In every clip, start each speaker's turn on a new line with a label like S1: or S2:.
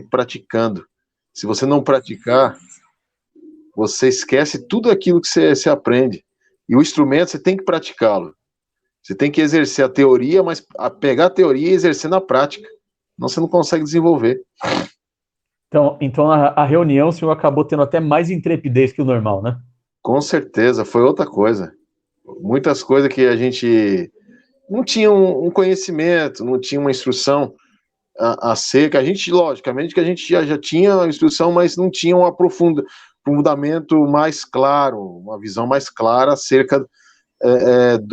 S1: praticando. Se você não praticar, você esquece tudo aquilo que você aprende. E o instrumento, você tem que praticá-lo. Você tem que exercer a teoria, mas pegar a teoria e exercer na prática. Senão você não consegue desenvolver.
S2: Então a reunião o senhor acabou tendo até mais intrepidez que o normal, né?
S1: Com certeza, foi outra coisa. Muitas coisas que a gente não tinha um conhecimento, não tinha uma instrução acerca. A gente, logicamente, que a gente já tinha a instrução, mas não tinha um aprofundamento mais claro, uma visão mais clara acerca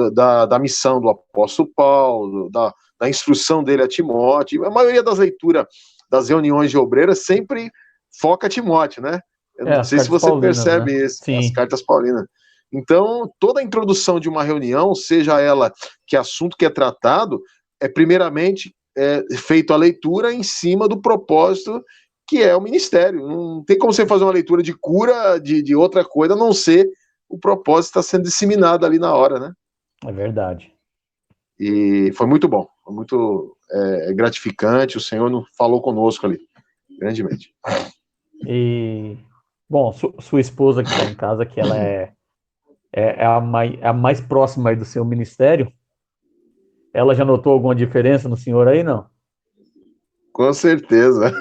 S1: da missão do apóstolo Paulo, da instrução dele a Timóteo. A maioria das leituras das reuniões de obreiras sempre foca Timóteo, né? Eu não
S2: As
S1: sei se
S2: cartas
S1: você
S2: paulinas, né?
S1: percebe isso, as
S2: Sim,
S1: cartas paulinas. Então, toda a introdução de uma reunião, seja ela que assunto que é tratado, é primeiramente feito a leitura em cima do propósito que é o ministério. Não tem como você fazer uma leitura de cura de outra coisa, a não ser o propósito está sendo disseminado ali na hora, né?
S2: é verdade.
S1: E foi muito bom, foi muito gratificante. O Senhor falou conosco ali, grandemente.
S2: E, bom, sua esposa que está em casa, que ela é a mais próxima aí do seu ministério, ela já notou alguma diferença no senhor aí, não?
S1: Com certeza.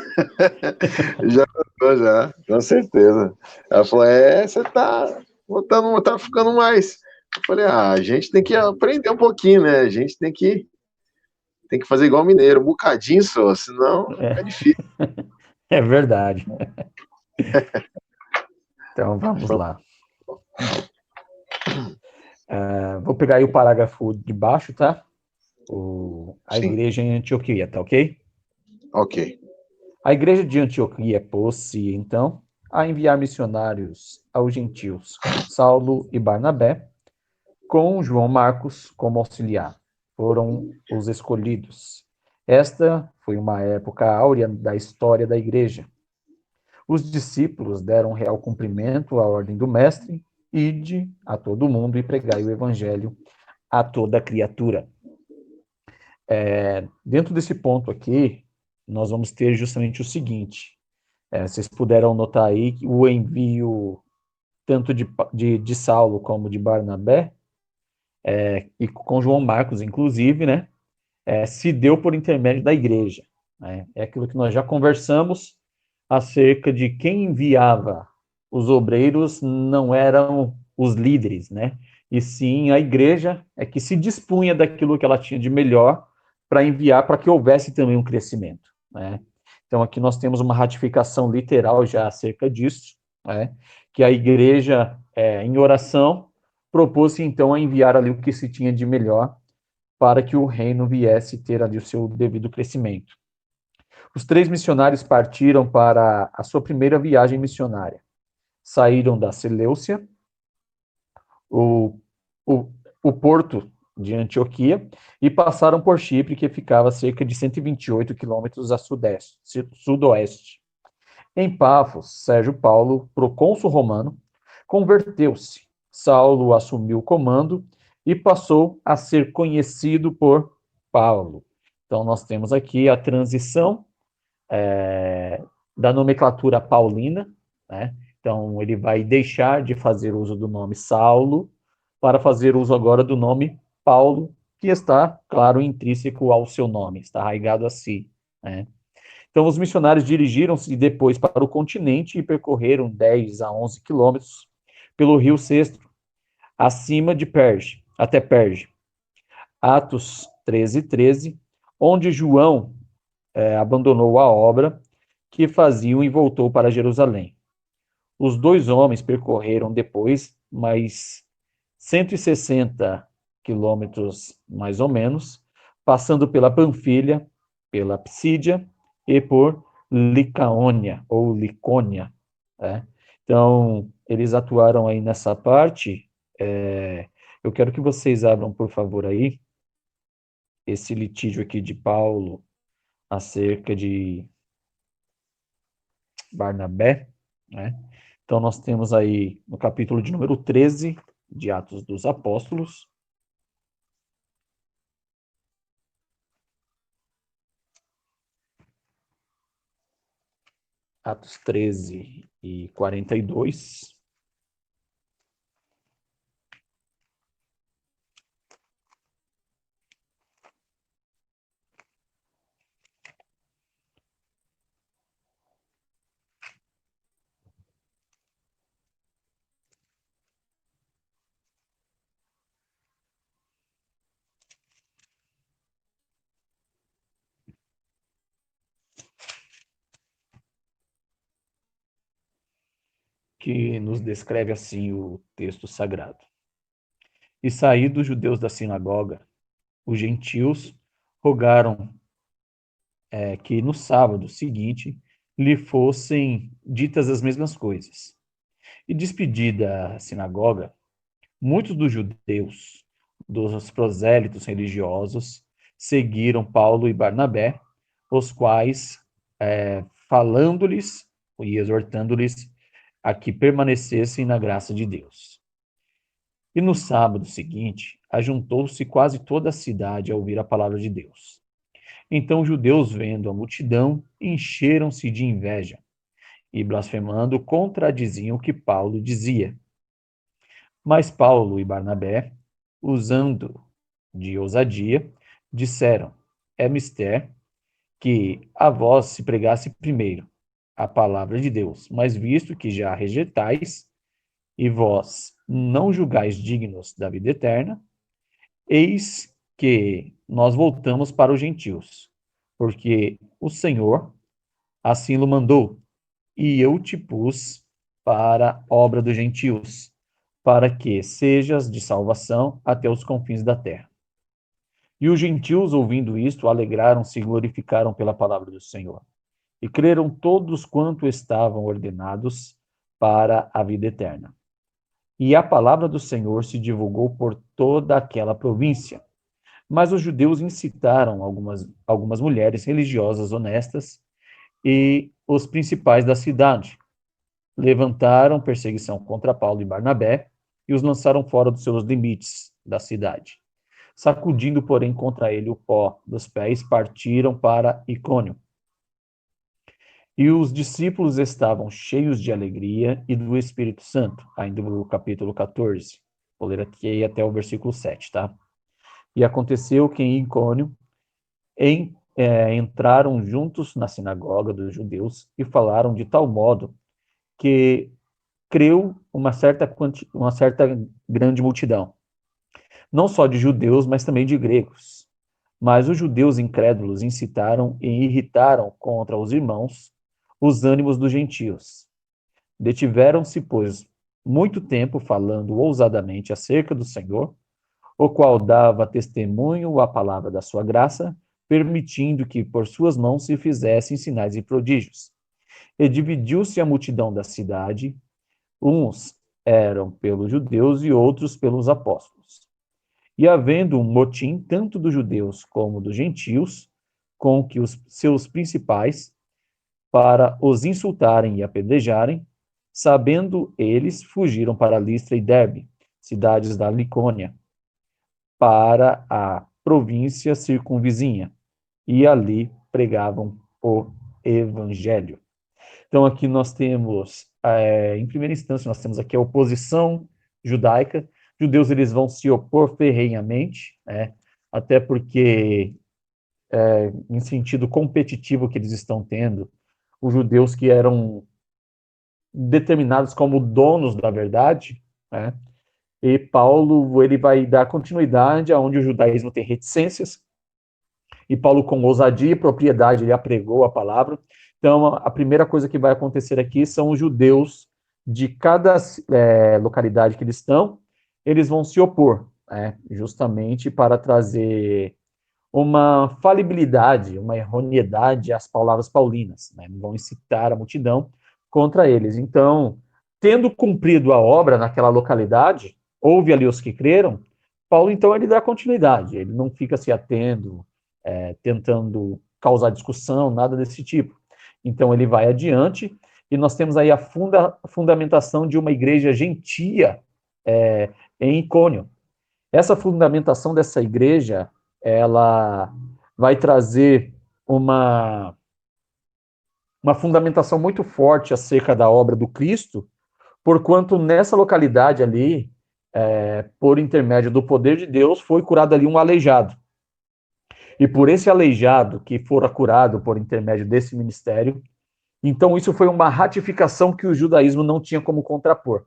S1: Já notou, já, com certeza. Ela falou: você tá botando, tá ficando mais. Eu falei: a gente tem que aprender um pouquinho, né? A gente tem que fazer igual mineiro, um bocadinho só, senão
S2: É,
S1: é difícil.
S2: é verdade. Então vamos lá. Vou pegar aí o parágrafo de baixo, tá? A
S1: Sim,
S2: igreja em Antioquia, tá ok?
S1: ok.
S2: A igreja de Antioquia pôs-se, então, a enviar missionários aos gentios, Saulo e Barnabé, com João Marcos como auxiliar. Foram os escolhidos. Esta foi uma época áurea da história da igreja. Os discípulos deram real cumprimento à ordem do mestre: ide a todo mundo e pregai o evangelho a toda criatura. Dentro desse ponto aqui, nós vamos ter justamente o seguinte: vocês puderam notar aí que o envio tanto de Saulo como de Barnabé, e com João Marcos, inclusive, né, se deu por intermédio da igreja. Né? É aquilo que nós já conversamos acerca de quem enviava os obreiros não eram os líderes, né? E sim a igreja é que se dispunha daquilo que ela tinha de melhor para enviar para que houvesse também um crescimento, né? Então aqui nós temos uma ratificação literal já acerca disso, né? Que a igreja, em oração, propôs-se então a enviar ali o que se tinha de melhor para que o reino viesse ter ali o seu devido crescimento. Os 3 missionários partiram para a sua primeira viagem missionária. Saíram da Seleucia, o, o, o porto de Antioquia, e passaram por Chipre, que ficava a cerca de 128 quilômetros a sudoeste. Em Pafos, Sérgio Paulo, procônsul romano, converteu-se. Saulo assumiu o comando e passou a ser conhecido por Paulo. Então, nós temos aqui a transição da nomenclatura paulina, né? Então, ele vai deixar de fazer uso do nome Saulo para fazer uso agora do nome Paulo, que está, claro, intrínseco ao seu nome, está arraigado a si, né? Então, os missionários dirigiram-se depois para o continente e percorreram 10 a 11 quilômetros pelo rio Cestro, acima de Perge, até Perge. Atos 13, onde João abandonou a obra que faziam e voltou para Jerusalém. Os 2 homens percorreram depois mais 160 quilômetros, mais ou menos, passando pela Panfilha, pela Psídia e por Licaônia, ou Licônia. Né? Então, eles atuaram aí nessa parte. Eu quero que vocês abram, por favor, aí, esse litígio aqui de Paulo acerca de Barnabé, né? Então, nós temos aí no capítulo de número 13 de Atos dos Apóstolos. Atos 13 e 42. Que nos descreve assim o texto sagrado. E saídos os judeus da sinagoga, os gentios rogaram que no sábado seguinte lhe fossem ditas as mesmas coisas. E despedida a sinagoga, muitos dos judeus, dos prosélitos religiosos, seguiram Paulo e Barnabé, os quais, falando-lhes e exortando-lhes a que permanecessem na graça de Deus. E no sábado seguinte, ajuntou-se quase toda a cidade a ouvir a palavra de Deus. Então os judeus, vendo a multidão, encheram-se de inveja e, blasfemando, contradiziam o que Paulo dizia. Mas Paulo e Barnabé, usando de ousadia, disseram: é mister que a vós se pregasse primeiro a palavra de Deus, mas visto que já a rejeitais, e vós não julgais dignos da vida eterna, eis que nós voltamos para os gentios, porque o Senhor assim o mandou, e eu te pus para a obra dos gentios, para que sejas de salvação até os confins da terra. E os gentios, ouvindo isto, alegraram-se e glorificaram pela palavra do Senhor. E creram todos quanto estavam ordenados para a vida eterna. E a palavra do Senhor se divulgou por toda aquela província. Mas os judeus incitaram algumas mulheres religiosas honestas e os principais da cidade. Levantaram perseguição contra Paulo e Barnabé e os lançaram fora dos seus limites da cidade. Sacudindo, porém, contra ele o pó dos pés, partiram para Icônio. E os discípulos estavam cheios de alegria e do Espírito Santo, ainda no capítulo 14. Vou ler aqui até o versículo 7, tá? E aconteceu que em Icônio entraram juntos na sinagoga dos judeus e falaram de tal modo que creu uma certa grande multidão, não só de judeus, mas também de gregos. Mas os judeus incrédulos incitaram e irritaram contra os irmãos os ânimos dos gentios. Detiveram-se, pois, muito tempo falando ousadamente acerca do Senhor, o qual dava testemunho à palavra da sua graça, permitindo que por suas mãos se fizessem sinais e prodígios. E dividiu-se a multidão da cidade, uns eram pelos judeus e outros pelos apóstolos. E havendo um motim tanto dos judeus como dos gentios, com que os seus principais, para os insultarem e apedrejarem, sabendo eles, fugiram para Listra e Derbe, cidades da Licônia, para a província circunvizinha, e ali pregavam o evangelho. Então aqui nós temos, em primeira instância, nós temos aqui a oposição judaica. Judeus, eles vão se opor ferrenhamente, né? Até porque, em sentido competitivo que eles estão tendo, os judeus que eram determinados como donos da verdade, né? E Paulo, ele vai dar continuidade aonde o judaísmo tem reticências, e Paulo, com ousadia e propriedade, ele apregou a palavra. Então, a primeira coisa que vai acontecer aqui são os judeus de cada localidade que eles estão, eles vão se opor, justamente para trazer uma falibilidade, uma erroneidade às palavras paulinas, né? Vão incitar a multidão contra eles. Então, tendo cumprido a obra naquela localidade, houve ali os que creram, Paulo, então, ele dá continuidade, ele não fica se atendo, tentando causar discussão, nada desse tipo. Então, ele vai adiante, e nós temos aí a fundamentação de uma igreja gentia em Icônio. Essa fundamentação dessa igreja, ela vai trazer uma uma fundamentação muito forte acerca da obra do Cristo, porquanto nessa localidade ali, por intermédio do poder de Deus, foi curado ali um aleijado. E por esse aleijado que fora curado por intermédio desse ministério, então isso foi uma ratificação que o judaísmo não tinha como contrapor.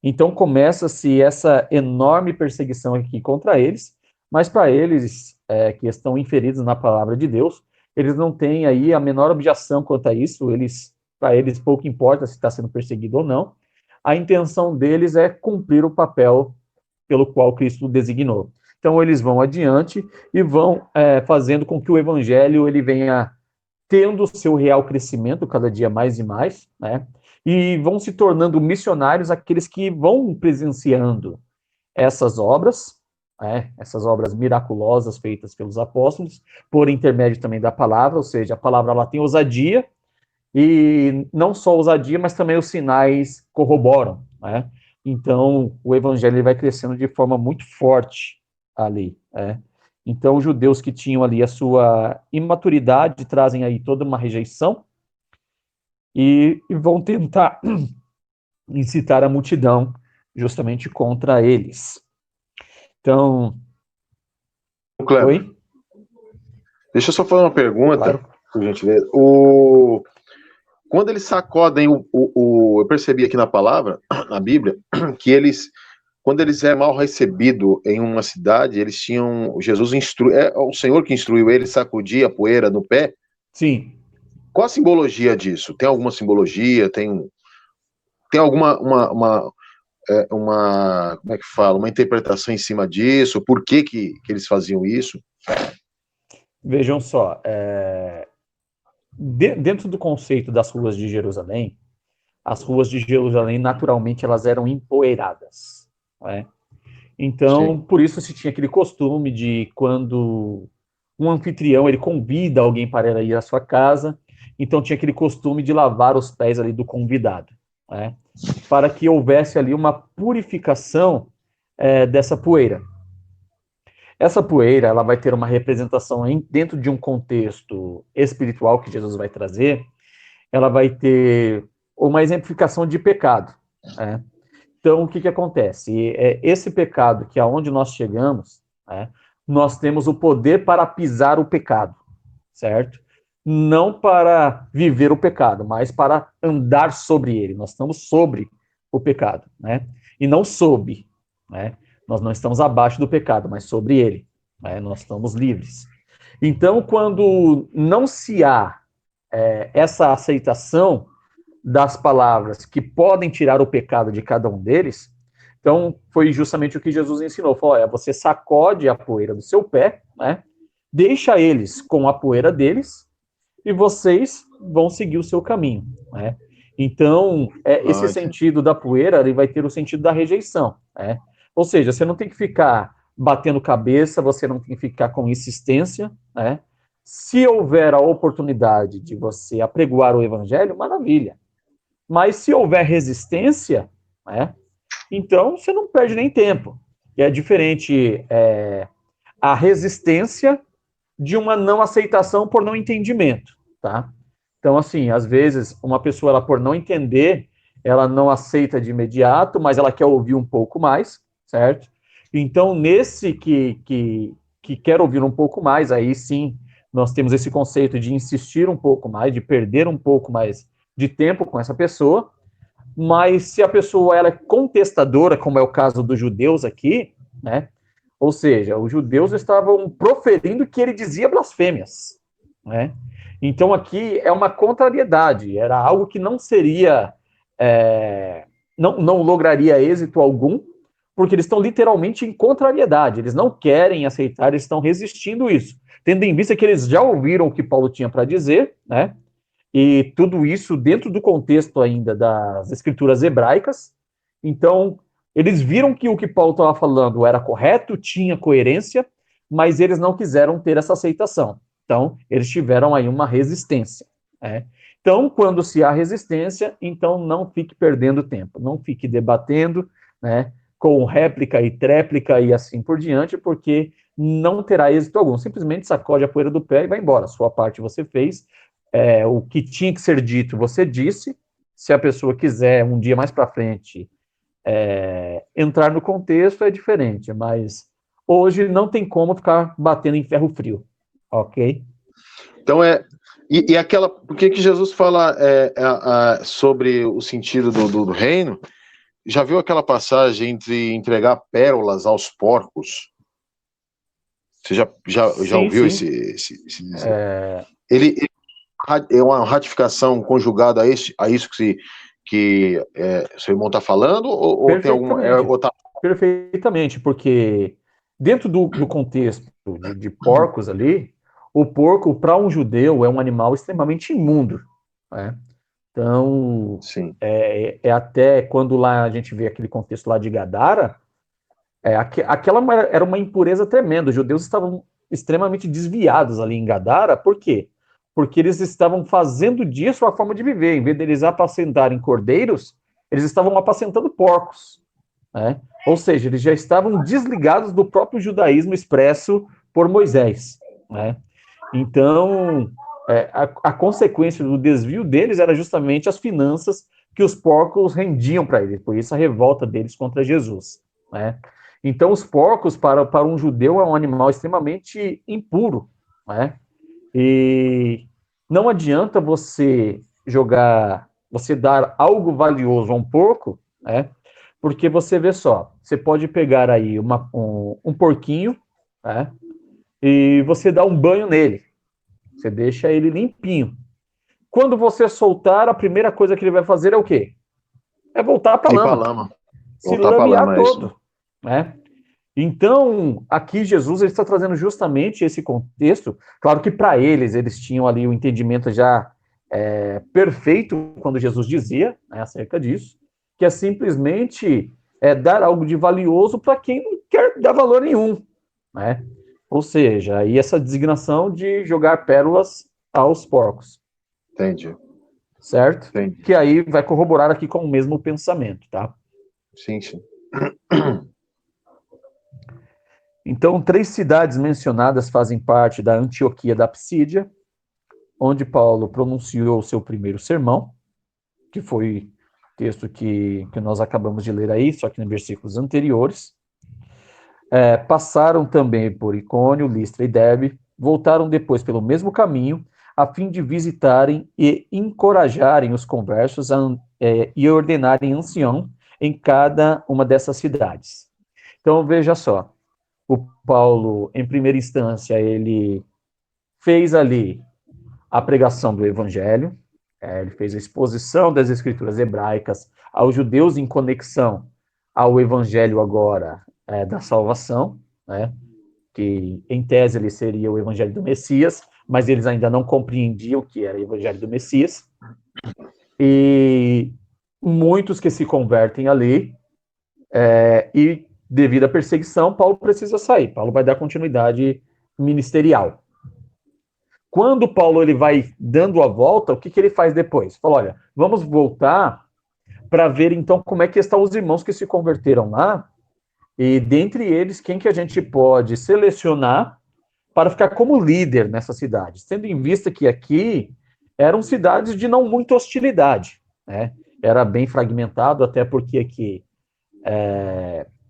S2: Então começa-se essa enorme perseguição aqui contra eles, mas para eles, que estão inferidos na palavra de Deus, eles não têm aí a menor objeção quanto a isso, para eles pouco importa se está sendo perseguido ou não, a intenção deles é cumprir o papel pelo qual Cristo designou. Então eles vão adiante e vão fazendo com que o evangelho ele venha tendo o seu real crescimento cada dia mais e mais, né? E vão se tornando missionários aqueles que vão presenciando essas obras, essas obras miraculosas feitas pelos apóstolos, por intermédio também da palavra, ou seja, a palavra ela tem ousadia, e não só ousadia, mas também os sinais corroboram, né? Então, o evangelho ele vai crescendo de forma muito forte ali, Então, os judeus que tinham ali a sua imaturidade trazem aí toda uma rejeição e vão tentar incitar a multidão justamente contra eles. Então,
S1: Cleber,
S2: oi?
S1: deixa eu só fazer uma pergunta,
S2: Claro.
S1: por gentileza. Quando eles sacodem eu percebi aqui na palavra, na Bíblia, que quando eles é mal recebido em uma cidade, eles tinham, Jesus o Senhor que instruiu eles sacudir a poeira no pé.
S2: Sim.
S1: Qual a simbologia disso? Tem alguma simbologia? Tem alguma como é que fala? Uma interpretação em cima disso? Por que eles faziam isso?
S2: Vejam só, dentro do conceito das ruas de Jerusalém, as ruas de Jerusalém, naturalmente, elas eram empoeiradas, né? Então,
S1: Sim.
S2: por isso se tinha aquele costume de quando um anfitrião, ele convida alguém para ir à sua casa, então tinha aquele costume de lavar os pés ali do convidado, né? Para que houvesse ali uma purificação dessa poeira. Essa poeira, ela vai ter uma representação dentro de um contexto espiritual que Jesus vai trazer, ela vai ter uma exemplificação de pecado, né? Então, o que acontece? Esse pecado, que é aonde nós chegamos, nós temos o poder para pisar o pecado, certo? Não para viver o pecado, mas para andar sobre ele. Nós estamos sobre o pecado, né? E não sob, né? Nós não estamos abaixo do pecado, mas sobre ele, né? Nós estamos livres. Então, quando não se há essa aceitação das palavras que podem tirar o pecado de cada um deles, então foi justamente o que Jesus ensinou. Falou, você sacode a poeira do seu pé, né? Deixa eles com a poeira deles e vocês vão seguir o seu caminho, né? Então, esse sentido da poeira, ele vai ter o sentido da rejeição, né? Ou seja, você não tem que ficar batendo cabeça, você não tem que ficar com insistência, né? Se houver a oportunidade de você apregoar o evangelho, maravilha. Mas se houver resistência, né, então você não perde nem tempo. E é diferente a resistência de uma não aceitação por não entendimento, tá? Então, assim, às vezes, uma pessoa, ela, por não entender, ela não aceita de imediato, mas ela quer ouvir um pouco mais, certo? Então, nesse que quer ouvir um pouco mais, aí sim, nós temos esse conceito de insistir um pouco mais, de perder um pouco mais de tempo com essa pessoa, mas se a pessoa ela é contestadora, como é o caso dos judeus aqui, né? Ou seja, os judeus estavam proferindo que ele dizia blasfêmias, né? Então aqui é uma contrariedade, era algo que não seria, não lograria êxito algum, porque eles estão literalmente em contrariedade, eles não querem aceitar, eles estão resistindo isso, tendo em vista que eles já ouviram o que Paulo tinha para dizer, né? E tudo isso dentro do contexto ainda das escrituras hebraicas. Então, eles viram que o que Paulo estava falando era correto, tinha coerência, mas eles não quiseram ter essa aceitação. Então, eles tiveram aí uma resistência, né? Então, quando se há resistência, então não fique perdendo tempo, não fique debatendo, né, com réplica e tréplica e assim por diante, porque não terá êxito algum. Simplesmente sacode a poeira do pé e vai embora. Sua parte você fez, o que tinha que ser dito, você disse. Se a pessoa quiser, um dia mais para frente, entrar no contexto, é diferente, mas hoje não tem como ficar batendo em ferro frio, ok?
S1: Então e aquela, por que Jesus fala sobre o sentido do reino? Já viu aquela passagem entre entregar pérolas aos porcos? Você já
S2: Sim,
S1: ouviu
S2: sim.
S1: esse ele é uma ratificação conjugada a isso que seu irmão está falando, ou tem alguma.
S2: Perfeitamente. Perfeitamente, porque dentro do contexto de porcos ali, o porco, para um judeu, é um animal extremamente imundo, né? Então,
S1: Sim.
S2: até quando lá a gente vê aquele contexto lá de Gadara, aquela era uma impureza tremenda. Os judeus estavam extremamente desviados ali em Gadara, por quê? Porque eles estavam fazendo disso a forma de viver. Em vez deles apacentarem cordeiros, eles estavam apacentando porcos, né? Ou seja, eles já estavam desligados do próprio judaísmo expresso por Moisés, né? Então, a consequência do desvio deles era justamente as finanças que os porcos rendiam para eles, por isso a revolta deles contra Jesus, né? Então, os porcos, para um judeu, é um animal extremamente impuro, né? E não adianta você dar algo valioso a um porco, né? Porque você vê só, você pode pegar aí um porquinho, né? E você dá um banho nele, você deixa ele limpinho. Quando você soltar, a primeira coisa que ele vai fazer é o quê? É voltar para a
S1: Ir para
S2: lama,
S1: lama.
S2: se
S1: Voltar para
S2: lamear
S1: lama, é isso.
S2: todo, né? Então, aqui Jesus ele está trazendo justamente esse contexto. Claro que para eles tinham ali o entendimento já perfeito quando Jesus dizia, né, acerca disso, que é simplesmente dar algo de valioso para quem não quer dar valor nenhum, né? Ou seja, aí essa designação de jogar pérolas aos porcos,
S1: Entendi.
S2: certo?
S1: Entendi.
S2: Que aí vai corroborar aqui com o mesmo pensamento, tá?
S1: Sim, sim.
S2: Então, 3 cidades mencionadas fazem parte da Antioquia da Psídia, onde Paulo pronunciou o seu primeiro sermão, que foi o texto que nós acabamos de ler aí, só que em versículos anteriores. Passaram também por Icônio, Listra e Derbe, voltaram depois pelo mesmo caminho, a fim de visitarem e encorajarem os conversos e ordenarem ancião em cada uma dessas cidades. Então, veja só, o Paulo, em primeira instância, ele fez ali a pregação do evangelho, ele fez a exposição das escrituras hebraicas aos judeus em conexão ao evangelho agora da salvação, né? Que em tese ele seria o evangelho do Messias, mas eles ainda não compreendiam o que era o evangelho do Messias. E muitos que se convertem ali, e devido à perseguição, Paulo precisa sair. Paulo vai dar continuidade ministerial. Quando Paulo ele vai dando a volta, o que ele faz depois? Fala, olha, vamos voltar para ver então como é que estão os irmãos que se converteram lá, e dentre eles, quem que a gente pode selecionar para ficar como líder nessas cidades, tendo em vista que aqui eram cidades de não muita hostilidade, né? Era bem fragmentado, até porque aqui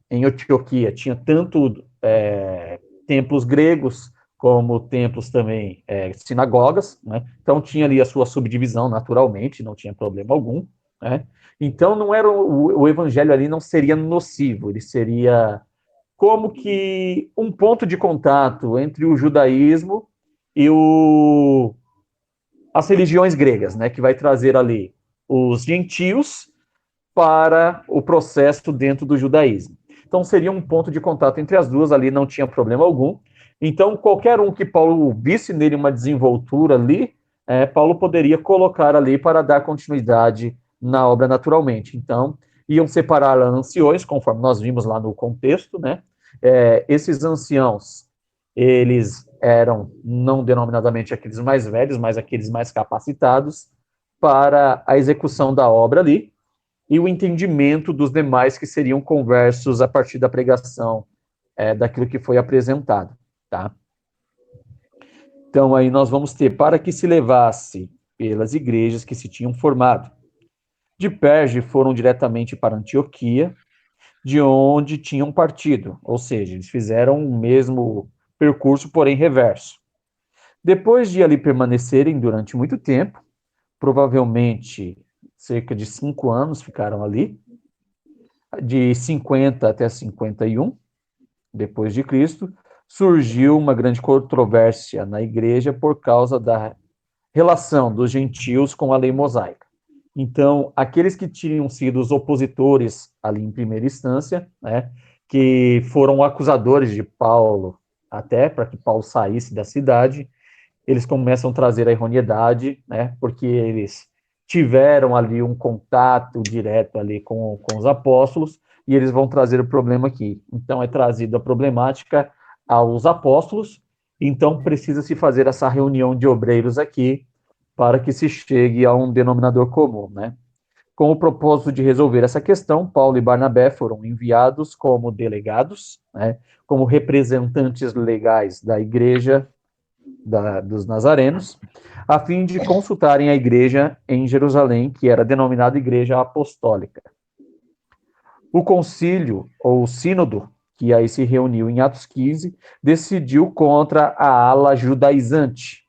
S2: em Antioquia tinha tanto templos gregos como templos também sinagogas, né? Então tinha ali a sua subdivisão naturalmente, não tinha problema algum, né? Então não era o evangelho ali não seria nocivo, ele seria como que um ponto de contato entre o judaísmo e as religiões gregas, né? Que vai trazer ali os gentios para o processo dentro do judaísmo. Então seria um ponto de contato entre as duas ali, não tinha problema algum. Então qualquer um que Paulo visse nele uma desenvoltura ali, Paulo poderia colocar ali para dar continuidade na obra naturalmente. Então iam separar anciões, conforme nós vimos lá no contexto, né? Esses anciãos, eles eram não denominadamente aqueles mais velhos, mas aqueles mais capacitados para a execução da obra ali, e o entendimento dos demais que seriam conversos a partir da pregação daquilo que foi apresentado, tá? Então, aí nós vamos ter para que se levasse pelas igrejas que se tinham formado. De Perge foram diretamente para Antioquia, de onde tinham partido, ou seja, eles fizeram o mesmo percurso, porém reverso. Depois de ali permanecerem durante muito tempo, provavelmente cerca de 5 anos ficaram ali, de 50 até 51 depois de Cristo, surgiu uma grande controvérsia na igreja por causa da relação dos gentios com a lei mosaica. Então, aqueles que tinham sido os opositores ali em primeira instância, né, que foram acusadores de Paulo, até para que Paulo saísse da cidade, eles começam a trazer a erroneidade, né, porque eles tiveram ali um contato direto ali com os apóstolos, e eles vão trazer o problema aqui. Então, é trazida a problemática aos apóstolos, então precisa se fazer essa reunião de obreiros aqui, para que se chegue a um denominador comum, né? Com o propósito de resolver essa questão, Paulo e Barnabé foram enviados como delegados, né, como representantes legais da igreja dos nazarenos, a fim de consultarem a igreja em Jerusalém, que era denominada Igreja Apostólica. O concílio, ou sínodo, que aí se reuniu em Atos 15, decidiu contra a ala judaizante,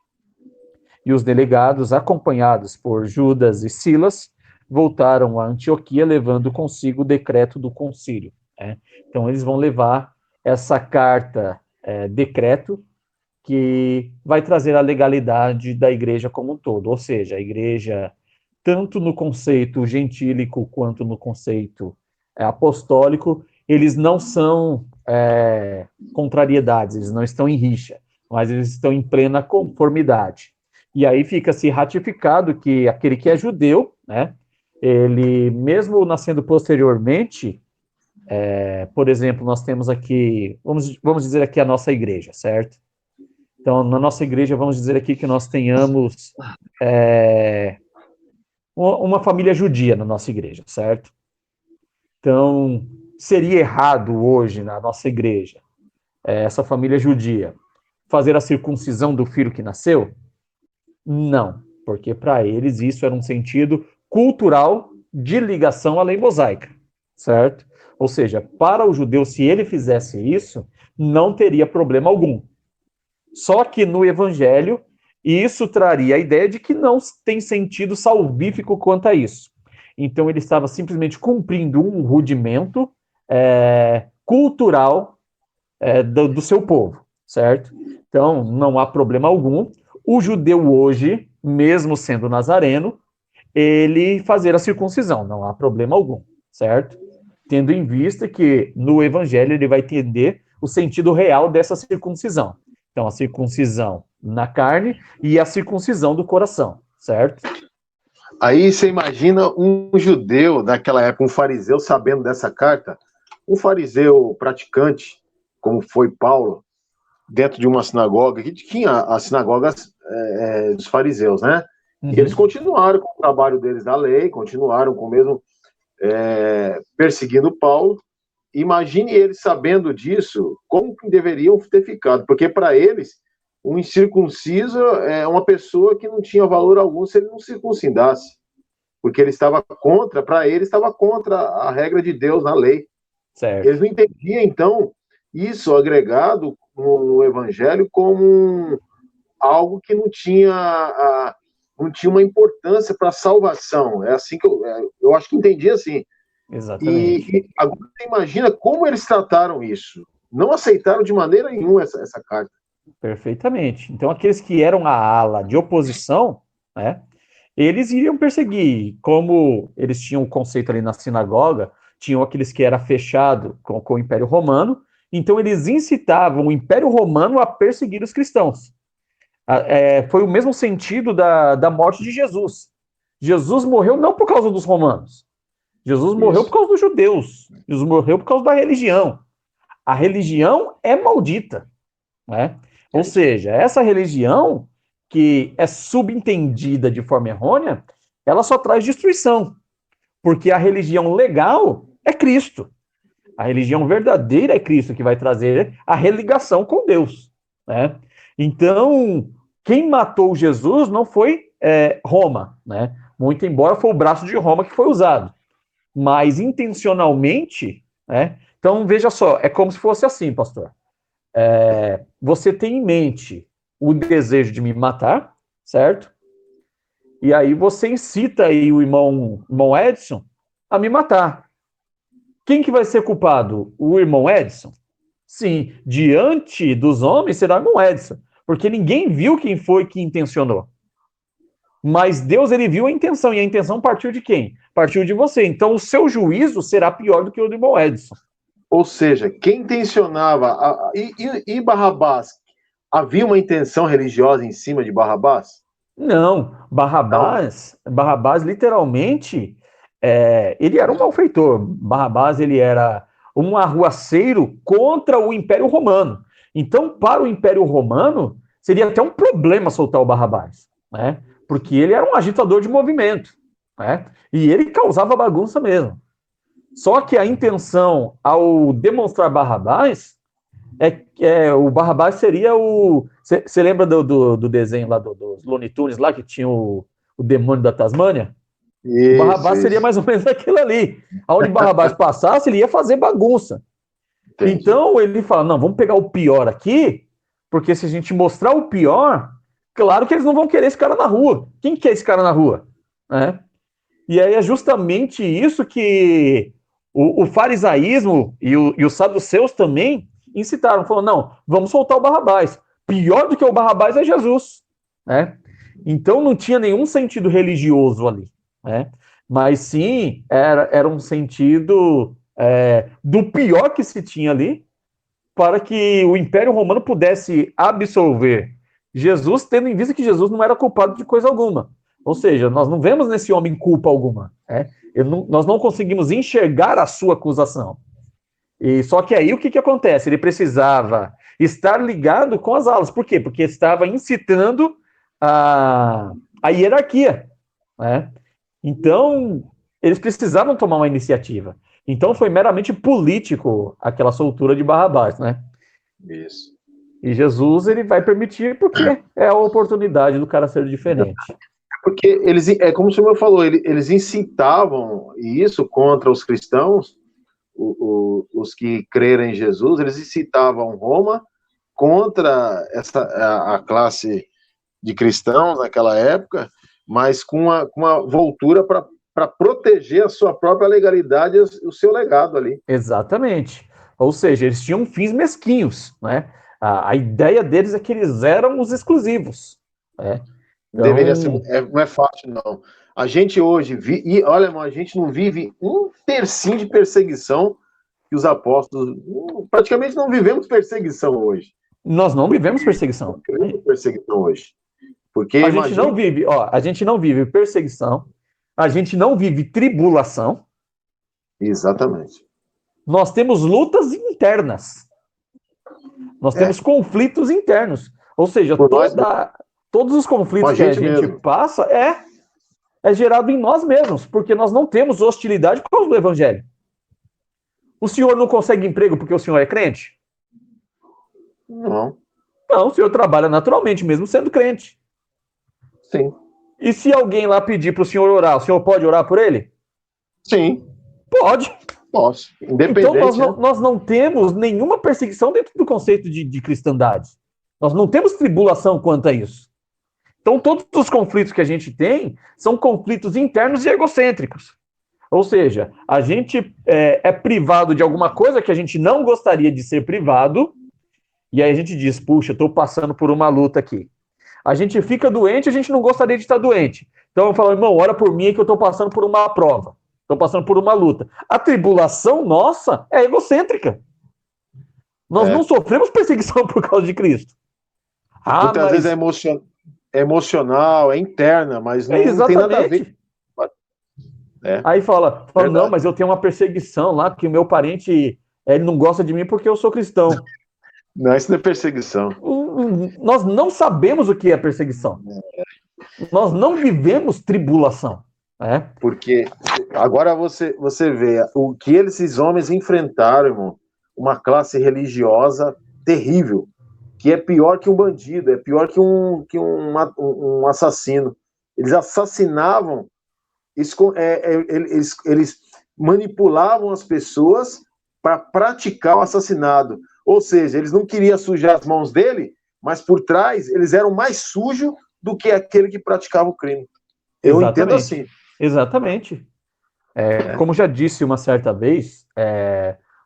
S2: e os delegados, acompanhados por Judas e Silas, voltaram a Antioquia, levando consigo o decreto do concílio. Né? Então, eles vão levar essa carta, decreto, que vai trazer a legalidade da igreja como um todo, ou seja, a igreja, tanto no conceito gentílico quanto no conceito apostólico, eles não são contrariedades, eles não estão em rixa, mas eles estão em plena conformidade. E aí fica-se ratificado que aquele que é judeu, né, ele, mesmo nascendo posteriormente, por exemplo, nós temos aqui, vamos dizer aqui a nossa igreja, certo? Então, na nossa igreja, vamos dizer aqui que nós tenhamos uma família judia na nossa igreja, certo? Então, seria errado hoje na nossa igreja, essa família judia, fazer a circuncisão do filho que nasceu? Não, porque para eles isso era um sentido cultural de ligação à lei mosaica, certo? Ou seja, para o judeu, se ele fizesse isso, não teria problema algum. Só que no evangelho, isso traria a ideia de que não tem sentido salvífico quanto a isso. Então, ele estava simplesmente cumprindo um rudimento cultural do seu povo, certo? Então, não há problema algum. O judeu hoje, mesmo sendo nazareno, ele fazer a circuncisão, não há problema algum, certo? Tendo em vista que no evangelho ele vai entender o sentido real dessa circuncisão. Então, a circuncisão na carne e a circuncisão do coração, certo?
S1: Aí você imagina um judeu daquela época, um fariseu, sabendo dessa carta, um fariseu praticante, como foi Paulo, dentro de uma sinagoga, que tinha as sinagogas dos fariseus, né? Uhum. E eles continuaram com o trabalho deles da lei, continuaram com o mesmo perseguindo Paulo. Imagine eles sabendo disso, como que deveriam ter ficado, porque para eles, um incircunciso é uma pessoa que não tinha valor algum se ele não circuncidasse, porque ele estava contra, para ele estava contra a regra de Deus na lei. Certo. Eles não entendiam, então, isso agregado no evangelho como algo que não tinha uma importância para a salvação. É assim que eu acho que entendi assim.
S2: Exatamente.
S1: E agora você imagina como eles trataram isso. Não aceitaram de maneira nenhuma essa carta.
S2: Perfeitamente. Então, aqueles que eram a ala de oposição, né, eles iriam perseguir. Como eles tinham o conceito ali na sinagoga, tinham aqueles que era fechado com o Império Romano, então eles incitavam o Império Romano a perseguir os cristãos. Foi o mesmo sentido da morte de Jesus. Jesus morreu não por causa dos romanos. Jesus morreu por causa dos judeus. Jesus morreu por causa da religião. A religião é maldita, né? Ou seja, essa religião que é subentendida de forma errônea, ela só traz destruição. Porque a religião legal é Cristo. A religião verdadeira é Cristo, que vai trazer a religação com Deus, né? Então, quem matou Jesus não foi Roma, né? Muito embora foi o braço de Roma que foi usado, mas intencionalmente, né? Então, veja só, é como se fosse assim, pastor. Você tem em mente o desejo de me matar, certo? E aí você incita aí o irmão Edson a me matar. Quem que vai ser culpado? O irmão Edson? Sim, diante dos homens será o irmão Edson, porque ninguém viu quem foi que intencionou. Mas Deus, ele viu a intenção, e a intenção partiu de quem? Partiu de você. Então o seu juízo será pior do que o do irmão Edson.
S1: Ou seja, quem intencionava... E Barrabás? Havia uma intenção religiosa em cima de Barrabás?
S2: Não, Barrabás literalmente, ele era um malfeitor. Barrabás, ele era um arruaceiro contra o Império Romano. Então, para o Império Romano, seria até um problema soltar o Barrabás, né? Porque ele era um agitador de movimento, né? E ele causava bagunça mesmo. Só que a intenção, ao demonstrar Barrabás, o Barrabás seria o... Você lembra do desenho lá dos Looney Tunes, lá que tinha o demônio da Tasmânia? O Barrabás seria mais ou menos aquilo ali. Aonde Barrabás passasse, ele ia fazer bagunça. Entendi. Então ele fala, não, vamos pegar o pior aqui, porque se a gente mostrar o pior, claro que eles não vão querer esse cara na rua. Quem quer esse cara na rua? E aí é justamente isso que o farisaísmo e os saduceus também incitaram, falou, não, vamos soltar o Barrabás. Pior do que o Barrabás é Jesus, né? Então não tinha nenhum sentido religioso ali, né? Mas sim, era um sentido do pior que se tinha ali, para que o Império Romano pudesse absolver Jesus, tendo em vista que Jesus não era culpado de coisa alguma. Ou seja, nós não vemos nesse homem culpa alguma. Nós não conseguimos enxergar a sua acusação. E só que aí o que acontece? Ele precisava estar ligado com as alas. Por quê? Porque estava incitando a hierarquia. Né? Então, eles precisavam tomar uma iniciativa. Então, foi meramente político aquela soltura de Barrabás, né?
S1: Isso.
S2: E Jesus, ele vai permitir porque é a oportunidade do cara ser diferente.
S1: Porque eles, como o senhor falou, eles incitavam isso contra os cristãos, os que creram em Jesus, eles incitavam Roma contra a classe de cristãos naquela época, mas com uma voltura para proteger a sua própria legalidade e o seu legado ali.
S2: Exatamente. Ou seja, eles tinham fins mesquinhos, né? A ideia deles é que eles eram os exclusivos. Né?
S1: Então... Deveria ser, não é fácil, não. A gente hoje, olha, irmão, a gente não vive um tercinho de perseguição que os apóstolos, praticamente não vivemos perseguição hoje.
S2: Nós não vivemos perseguição.
S1: Não vivemos perseguição hoje. Porque
S2: a gente não vive perseguição, a gente não vive tribulação.
S1: Exatamente.
S2: Nós temos lutas internas. Nós temos conflitos internos. Ou seja, todos os conflitos que a gente passa é gerado em nós mesmos, porque nós não temos hostilidade com o evangelho. O senhor não consegue emprego porque o senhor é crente?
S1: Não.
S2: Não, o senhor trabalha naturalmente, mesmo sendo crente.
S1: Sim.
S2: E se alguém lá pedir para o senhor orar, o senhor pode orar por ele?
S1: Sim.
S2: Pode.
S1: Posso. Independente.
S2: Então nós não temos nenhuma perseguição dentro do conceito de cristandade. Nós não temos tribulação quanto a isso. Então todos os conflitos que a gente tem são conflitos internos e egocêntricos. Ou seja, a gente é privado de alguma coisa que a gente não gostaria de ser privado, e aí a gente diz, puxa, estou passando por uma luta aqui. A gente fica doente, a gente não gostaria de estar doente. Então eu falo, irmão, ora por mim que eu estou passando por uma prova. Estou passando por uma luta. A tribulação nossa é egocêntrica. Nós não sofremos perseguição por causa de Cristo.
S1: Muitas vezes é emocional, é interna, mas não tem nada a ver.
S2: Aí fala, não, mas eu tenho uma perseguição lá, que o meu parente ele não gosta de mim porque eu sou cristão.
S1: Não, isso não é perseguição.
S2: Nós não sabemos o que é perseguição. Nós não vivemos tribulação.
S1: Porque agora você vê o que esses homens enfrentaram, irmão, uma classe religiosa terrível, que é pior que um bandido, é pior que um assassino. Eles assassinavam, eles manipulavam as pessoas para praticar o assassinato. Ou seja, eles não queriam sujar as mãos dele, mas por trás eles eram mais sujos do que aquele que praticava o crime. Eu entendo assim.
S2: Exatamente. Como já disse uma certa vez,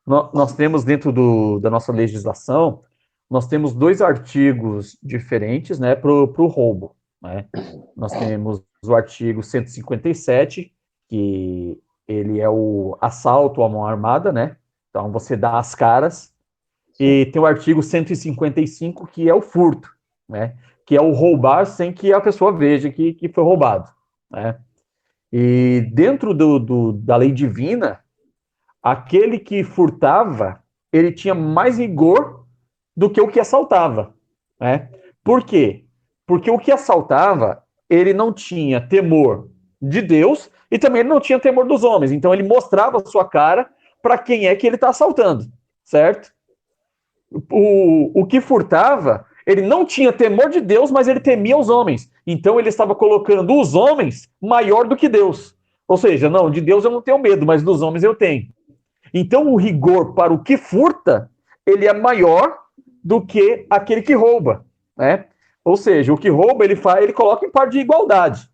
S2: nós temos dentro da nossa legislação, nós temos 2 artigos diferentes, né, para o roubo, né? Nós temos o artigo 157, que ele é o assalto à mão armada, né? Então você dá as caras. E tem o artigo 155, que é o furto, né? Que é o roubar sem que a pessoa veja que foi roubado, né? E dentro da lei divina, aquele que furtava, ele tinha mais rigor do que o que assaltava, né? Por quê? Porque o que assaltava, ele não tinha temor de Deus e também ele não tinha temor dos homens. Então ele mostrava a sua cara para quem é que ele está assaltando, certo? O que furtava, ele não tinha temor de Deus, mas ele temia os homens. Então ele estava colocando os homens maior do que Deus. Ou seja, não, de Deus eu não tenho medo, mas dos homens eu tenho. Então o rigor para o que furta, ele é maior do que aquele que rouba, né? Ou seja, o que rouba ele coloca em par de igualdade.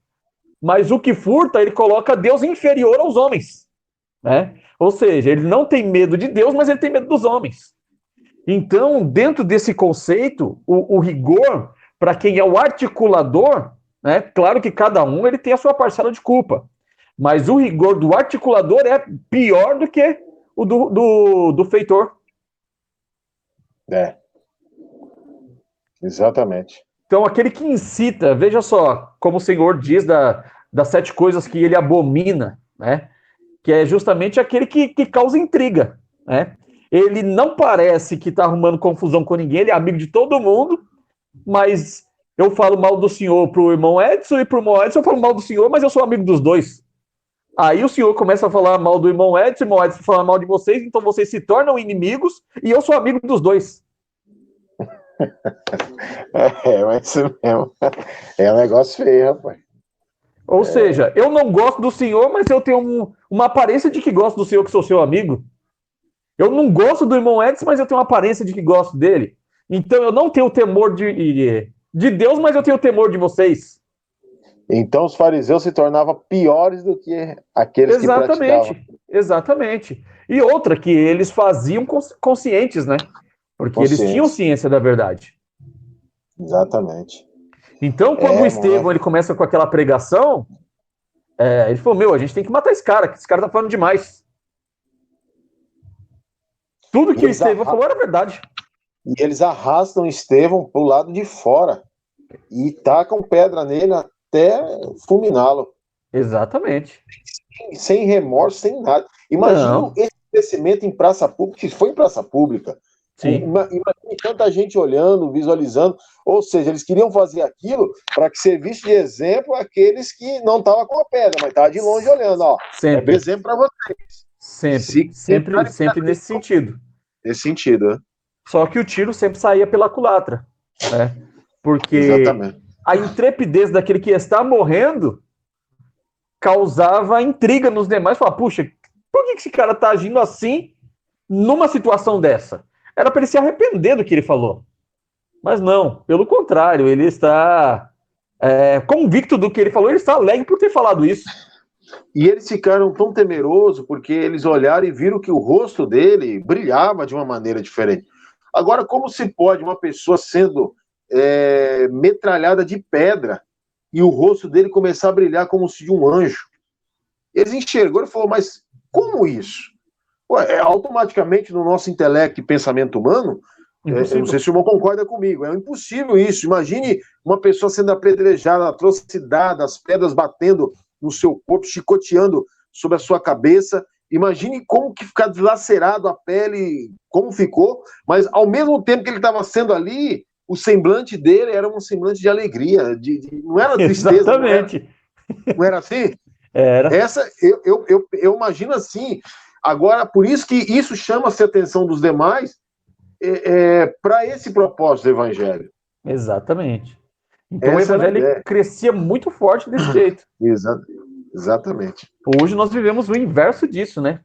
S2: Mas o que furta, ele coloca Deus inferior aos homens, né? Ou seja, ele não tem medo de Deus, mas ele tem medo dos homens. Então, dentro desse conceito, o rigor, para quem é o articulador, né, claro que cada um ele tem a sua parcela de culpa, mas o rigor do articulador é pior do que o do feitor.
S1: Exatamente.
S2: Então, aquele que incita, veja só, como o Senhor diz das 7 coisas que ele abomina, né, que é justamente aquele que causa intriga, né? Ele não parece que está arrumando confusão com ninguém, ele é amigo de todo mundo, mas eu falo mal do senhor pro irmão Edson e pro irmão Edson eu falo mal do senhor, mas eu sou amigo dos dois. Aí o senhor começa a falar mal do irmão Edson fala mal de vocês, então vocês se tornam inimigos e eu sou amigo dos dois.
S1: Mas isso mesmo. É um negócio feio, rapaz.
S2: Ou seja, eu não gosto do senhor, mas eu tenho uma aparência de que gosto do senhor, que sou seu amigo. Eu não gosto do irmão Edson, mas eu tenho uma aparência de que gosto dele. Então eu não tenho temor de Deus, mas eu tenho temor de vocês.
S1: Então os fariseus se tornavam piores do que aqueles que praticavam.
S2: Exatamente. E outra, que eles faziam conscientes, né? Porque eles tinham ciência da verdade.
S1: Exatamente.
S2: Então, quando o Estevão ele começa com aquela pregação, ele falou, a gente tem que matar esse cara tá falando demais. Tudo que o Estevão falou era verdade.
S1: E eles arrastam Estevão pro lado de fora e tacam pedra nele até fulminá-lo.
S2: Exatamente.
S1: Sem remorso, sem nada. Imagina esse crescimento em praça pública, se foi em praça pública.
S2: Sim.
S1: Imagina tanta gente olhando, visualizando. Ou seja, eles queriam fazer aquilo para que servisse de exemplo àqueles que não estavam com a pedra, mas estavam de longe olhando. Ó.
S2: Sempre.
S1: É exemplo para vocês.
S2: Sempre nesse sentido.
S1: Nesse sentido, né?
S2: Só que o tiro sempre saía pela culatra, né? Porque
S1: exatamente.
S2: A intrepidez daquele que está morrendo causava intriga nos demais. Falar, puxa, por que esse cara está agindo assim numa situação dessa? Era para ele se arrepender do que ele falou. Mas não, pelo contrário, ele está convicto do que ele falou, ele está alegre por ter falado isso.
S1: E eles ficaram tão temerosos porque eles olharam e viram que o rosto dele brilhava de uma maneira diferente. Agora, como se pode uma pessoa sendo metralhada de pedra e o rosto dele começar a brilhar como se de um anjo? Eles enxergaram e falaram, mas como isso? Ué, automaticamente no nosso intelecto e pensamento humano, eu não sei se o irmão concorda comigo, é impossível isso. Imagine uma pessoa sendo apedrejada, atrocidade, as pedras batendo no seu corpo, chicoteando sobre a sua cabeça. Imagine como que ficar dilacerado a pele, como ficou, mas ao mesmo tempo que ele estava sendo ali, o semblante dele era um semblante de alegria, não era tristeza.
S2: Exatamente.
S1: Não era assim?
S2: Era.
S1: Eu imagino assim. Agora, por isso que isso chama-se a atenção dos demais, para esse propósito do evangelho.
S2: Exatamente. Então
S1: Essa
S2: o evangelho crescia muito forte desse jeito.
S1: Exatamente.
S2: Hoje nós vivemos o inverso disso, né?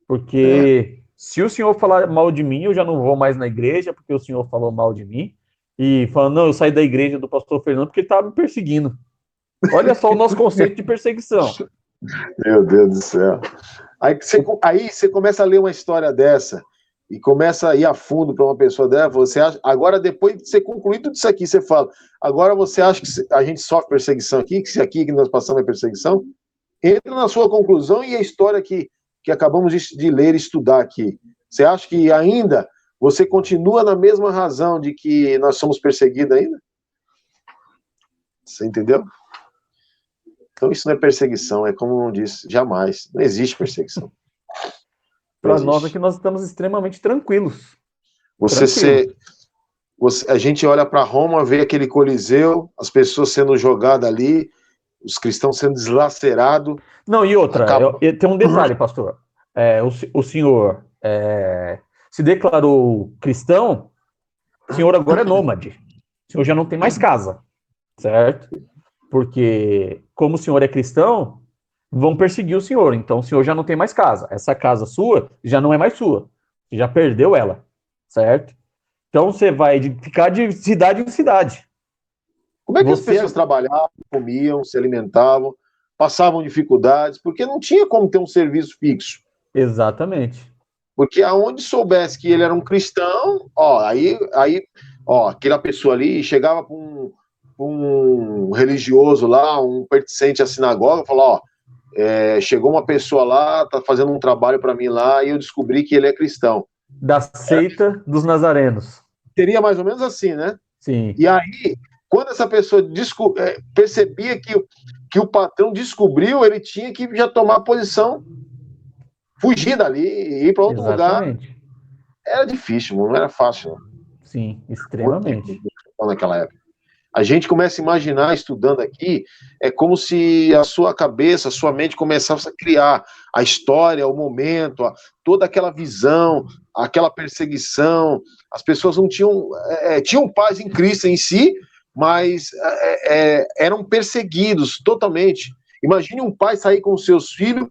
S2: Porque se o senhor falar mal de mim, eu já não vou mais na igreja, porque o senhor falou mal de mim. E falando, não, eu saí da igreja do pastor Fernando porque ele estava me perseguindo. Olha só o nosso conceito de perseguição.
S1: Meu Deus do céu. Aí você começa a ler uma história dessa e começa a ir a fundo para uma pessoa dessa, você acha, agora depois de você concluir tudo isso aqui, você fala, agora você acha que a gente sofre perseguição aqui, que se aqui que nós passamos é perseguição? Entra na sua conclusão e a história que acabamos de ler e estudar aqui. Você acha que ainda você continua na mesma razão de que nós somos perseguidos ainda? Você entendeu? Então isso não é perseguição, é como não disse, jamais. Não existe perseguição.
S2: Para nós aqui, nós estamos extremamente tranquilos.
S1: A gente olha para Roma, vê aquele Coliseu, as pessoas sendo jogadas ali, os cristãos sendo deslacerados.
S2: Não, e outra, tem um detalhe, pastor. O senhor se declarou cristão, o senhor agora é nômade. O senhor já não tem mais casa, certo? Porque, como o senhor é cristão, vão perseguir o senhor. Então, o senhor já não tem mais casa. Essa casa sua já não é mais sua. Você já perdeu ela, certo? Então, você vai ficar de cidade em cidade.
S1: Como é que as pessoas trabalhavam, comiam, se alimentavam, passavam dificuldades? Porque não tinha como ter um serviço fixo.
S2: Exatamente.
S1: Porque aonde soubesse que ele era um cristão, aquela pessoa ali chegava para um religioso lá, um pertencente à sinagoga, falou, chegou uma pessoa lá, tá fazendo um trabalho para mim lá, e eu descobri que ele é cristão.
S2: Da seita dos nazarenos.
S1: Seria mais ou menos assim, né?
S2: Sim.
S1: E aí, quando essa pessoa percebia que o patrão descobriu, ele tinha que já tomar posição, fugir dali e ir para outro lugar. Era difícil, não era fácil. Não.
S2: Sim, extremamente.
S1: Naquela época. A gente começa a imaginar, estudando aqui, é como se a sua cabeça, a sua mente começasse a criar a história, o momento, toda aquela visão, aquela perseguição. As pessoas não tinham paz em Cristo em si, mas eram perseguidos totalmente. Imagine um pai sair com os seus filhos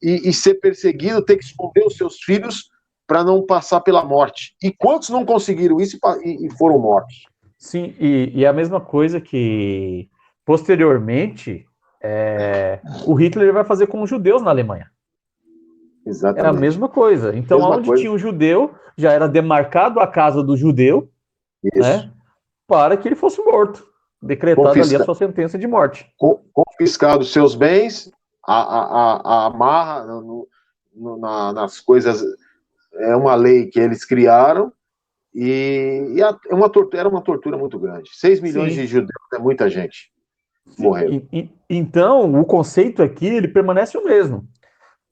S1: e ser perseguido, ter que esconder os seus filhos para não passar pela morte. E quantos não conseguiram isso e foram mortos?
S2: Sim, e a mesma coisa que, posteriormente, o Hitler vai fazer com os judeus na Alemanha.
S1: Exatamente.
S2: Era a mesma coisa. Então, onde tinha um judeu, já era demarcado a casa do judeu, né, para que ele fosse morto. Decretada ali a sua sentença de morte.
S1: Confiscado os seus bens, a amarra nas coisas, é uma lei que eles criaram, era uma tortura muito grande. 6 milhões de judeus é muita gente. Morreram.
S2: Então, o conceito aqui, ele permanece o mesmo.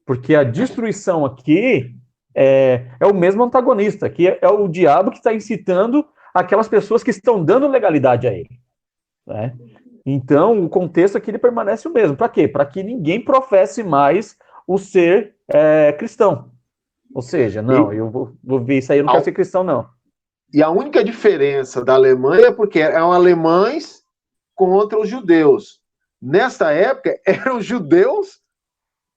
S2: Porque a destruição aqui é o mesmo antagonista, que é o diabo que está incitando aquelas pessoas que estão dando legalidade a ele. Né? Então, o contexto aqui ele permanece o mesmo. Para quê? Para que ninguém professe mais o ser cristão. Ou seja, não, eu vou ver isso aí, eu não quero ser cristão, não.
S1: E a única diferença da Alemanha é porque eram alemães contra os judeus. Nesta época, eram judeus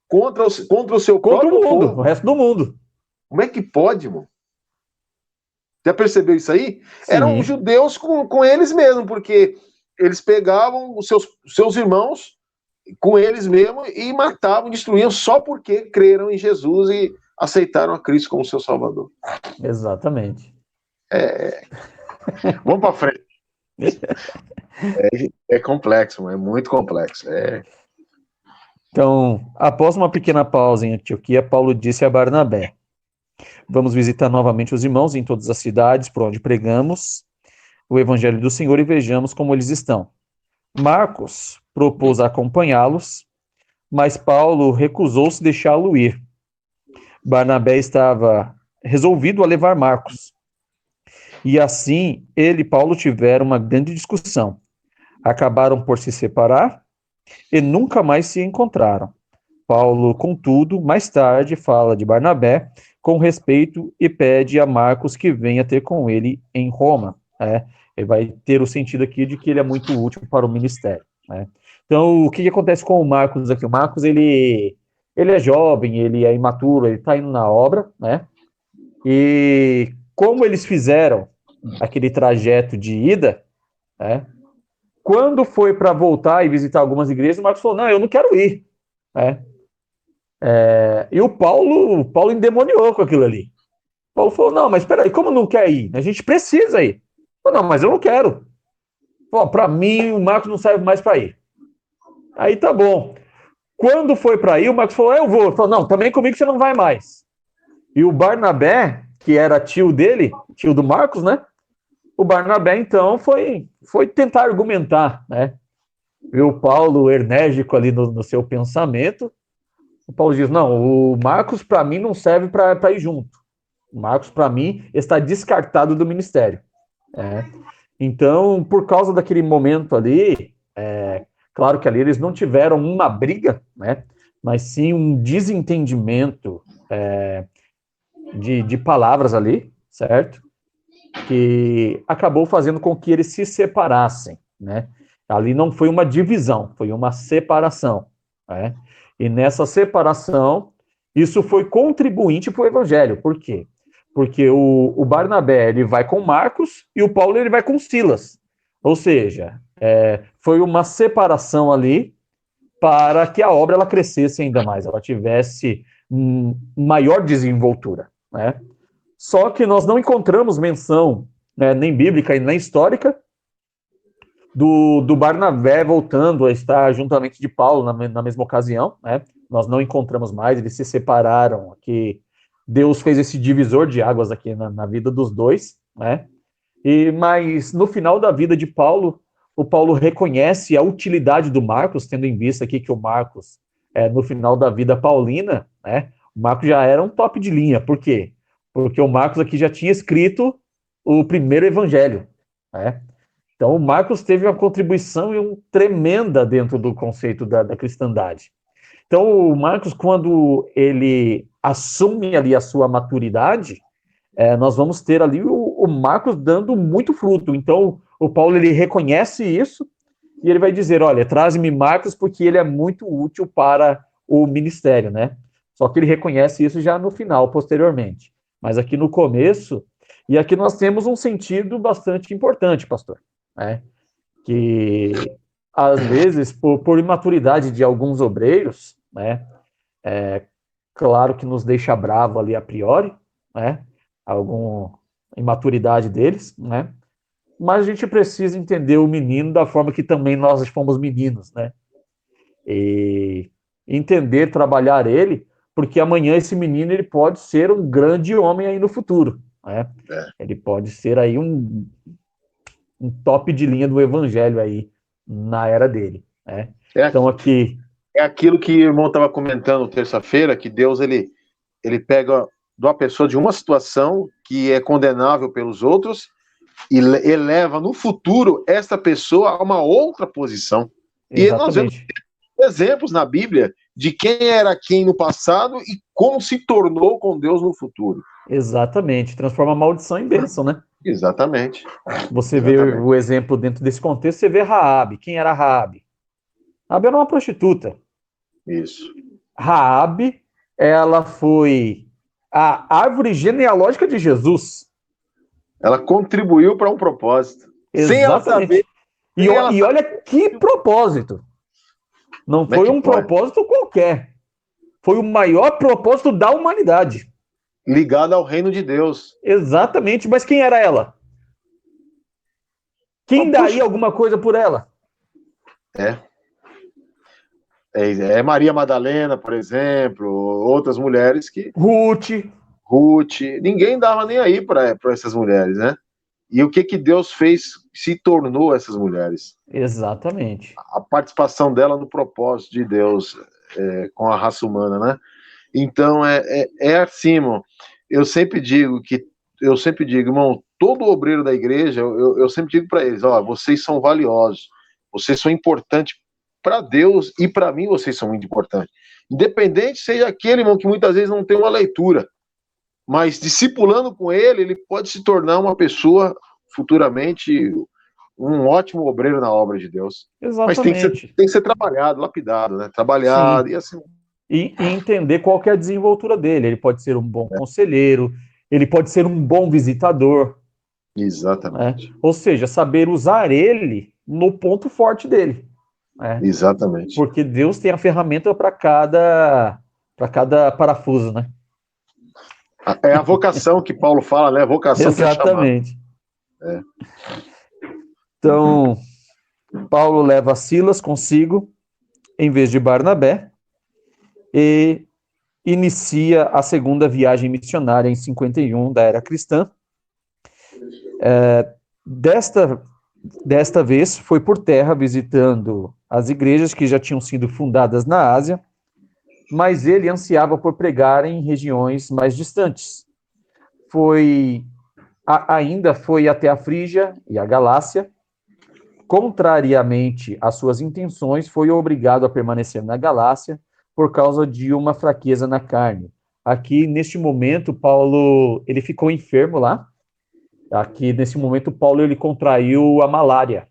S1: contra o seu próprio
S2: mundo,
S1: povo.
S2: o resto do mundo.
S1: Como é que pode, irmão? Já percebeu isso aí?
S2: Sim.
S1: Eram judeus com eles mesmos, porque eles pegavam os seus irmãos com eles mesmos e matavam, destruíam só porque creram em Jesus e aceitaram a Cristo como seu Salvador.
S2: Exatamente.
S1: Vamos para frente. É complexo, é muito complexo.
S2: Então, após uma pequena pausa em Antioquia, Paulo disse a Barnabé: vamos visitar novamente os irmãos em todas as cidades por onde pregamos o evangelho do Senhor e vejamos como eles estão. Marcos propôs acompanhá-los, mas Paulo recusou-se deixá-lo ir. Barnabé estava resolvido a levar Marcos. E assim, ele e Paulo tiveram uma grande discussão. Acabaram por se separar e nunca mais se encontraram. Paulo, contudo, mais tarde fala de Barnabé com respeito e pede a Marcos que venha ter com ele em Roma. Ele vai ter o sentido aqui de que ele é muito útil para o ministério. Então, o que acontece com o Marcos aqui? O Marcos, ele é jovem, ele é imaturo, ele está indo na obra, e como eles fizeram aquele trajeto de ida, quando foi para voltar e visitar algumas igrejas, o Marcos falou, não, eu não quero ir. E o Paulo endemoniou com aquilo ali. O Paulo falou, não, mas espera aí, como não quer ir? A gente precisa ir. Falou, não, mas eu não quero. Para mim, o Marcos não serve mais para ir. Aí tá bom. Quando foi para ir, o Marcos falou, eu vou. Ele falou, não, também comigo você não vai mais. E o Barnabé, que era tio dele, tio do Marcos, o Barnabé, então, foi tentar argumentar, Viu o Paulo enérgico ali no seu pensamento. O Paulo diz, não, o Marcos, para mim, não serve para ir junto. O Marcos, para mim, está descartado do ministério. Então, por causa daquele momento ali, claro que ali eles não tiveram uma briga, mas sim um desentendimento de palavras ali, certo? Que acabou fazendo com que eles se separassem, Ali não foi uma divisão, foi uma separação, E nessa separação, isso foi contribuinte para o evangelho. Por quê? Porque o Barnabé ele vai com Marcos e o Paulo ele vai com Silas. Ou seja, foi uma separação ali para que a obra ela crescesse ainda mais, ela tivesse maior desenvoltura. Só que nós não encontramos menção, nem bíblica e nem histórica, do Barnabé voltando a estar juntamente de Paulo na mesma ocasião. Nós não encontramos mais, eles se separaram, que Deus fez esse divisor de águas aqui na vida dos dois, mas no final da vida de Paulo, o Paulo reconhece a utilidade do Marcos, tendo em vista aqui que o Marcos, no final da vida paulina, o Marcos já era um top de linha. Por quê? Porque o Marcos aqui já tinha escrito o primeiro evangelho. Então, o Marcos teve uma contribuição tremenda dentro do conceito da cristandade. Então, o Marcos, quando ele assume ali a sua maturidade, nós vamos ter ali o Marcos dando muito fruto. Então, o Paulo ele reconhece isso e ele vai dizer, olha, traze-me Marcos porque ele é muito útil para o ministério, Só que ele reconhece isso já no final, posteriormente. Mas aqui no começo, e aqui nós temos um sentido bastante importante, pastor, que às vezes, por imaturidade de alguns obreiros, claro que nos deixa bravo ali a priori, alguma imaturidade deles, mas a gente precisa entender o menino da forma que também nós fomos meninos, e entender, trabalhar ele, porque amanhã esse menino ele pode ser um grande homem aí no futuro, Ele pode ser aí um top de linha do evangelho aí na era dele, Então aqui
S1: é aquilo que o irmão estava comentando terça-feira, que Deus ele pega de uma pessoa de uma situação que é condenável pelos outros e eleva no futuro esta pessoa a uma outra posição.
S2: Exatamente.
S1: E nós vemos exemplos na Bíblia de quem era quem no passado e como se tornou com Deus no futuro.
S2: Exatamente, transforma a maldição em bênção,
S1: Exatamente.
S2: Você vê o exemplo dentro desse contexto, você vê Raabe. Quem era Raabe? Raabe era uma prostituta.
S1: Isso.
S2: Raabe, ela foi a árvore genealógica de Jesus.
S1: Ela contribuiu para um propósito.
S2: Exatamente. Sem ela saber. E olha que propósito. Não foi um propósito qualquer. Foi o maior propósito da humanidade.
S1: Ligado ao reino de Deus.
S2: Exatamente. Mas quem era ela? Quem daria alguma coisa por ela?
S1: É Maria Madalena, por exemplo, outras mulheres que... Ruth, ninguém dava nem aí para essas mulheres, E o que Deus fez, se tornou essas mulheres.
S2: Exatamente.
S1: A participação dela no propósito de Deus com a raça humana, Então, é assim, irmão. Eu sempre digo, irmão, todo obreiro da igreja, eu sempre digo para eles, vocês são valiosos, vocês são importantes para Deus e para mim vocês são muito importantes. Independente seja aquele, irmão, que muitas vezes não tem uma leitura. mas discipulando com ele, ele pode se tornar uma pessoa futuramente um ótimo obreiro na obra de Deus. Mas
S2: Exatamente.
S1: tem que ser trabalhado, lapidado, né? Trabalhado
S2: Sim.
S1: e assim.
S2: E entender qual que é a desenvoltura dele. Ele pode ser um bom conselheiro, ele pode ser um bom visitador, né?
S1: Exatamente.
S2: Ou seja, saber usar ele no ponto forte dele, né?
S1: Exatamente.
S2: Porque Deus tem a ferramenta para cada parafuso, né?
S1: É a vocação que Paulo fala, né? A vocação que é chamada.
S2: Exatamente. Então, Paulo leva Silas consigo, em vez de Barnabé, e inicia a segunda viagem missionária em 51 da era cristã. Desta vez foi por terra, visitando as igrejas que já tinham sido fundadas na Ásia, mas ele ansiava por pregar em regiões mais distantes. Ainda foi até a Frígia e a Galácia. Contrariamente às suas intenções, foi obrigado a permanecer na Galácia por causa de uma fraqueza na carne. Aqui, neste momento, Paulo ele ficou enfermo lá. Aqui, nesse momento, Paulo ele contraiu a malária.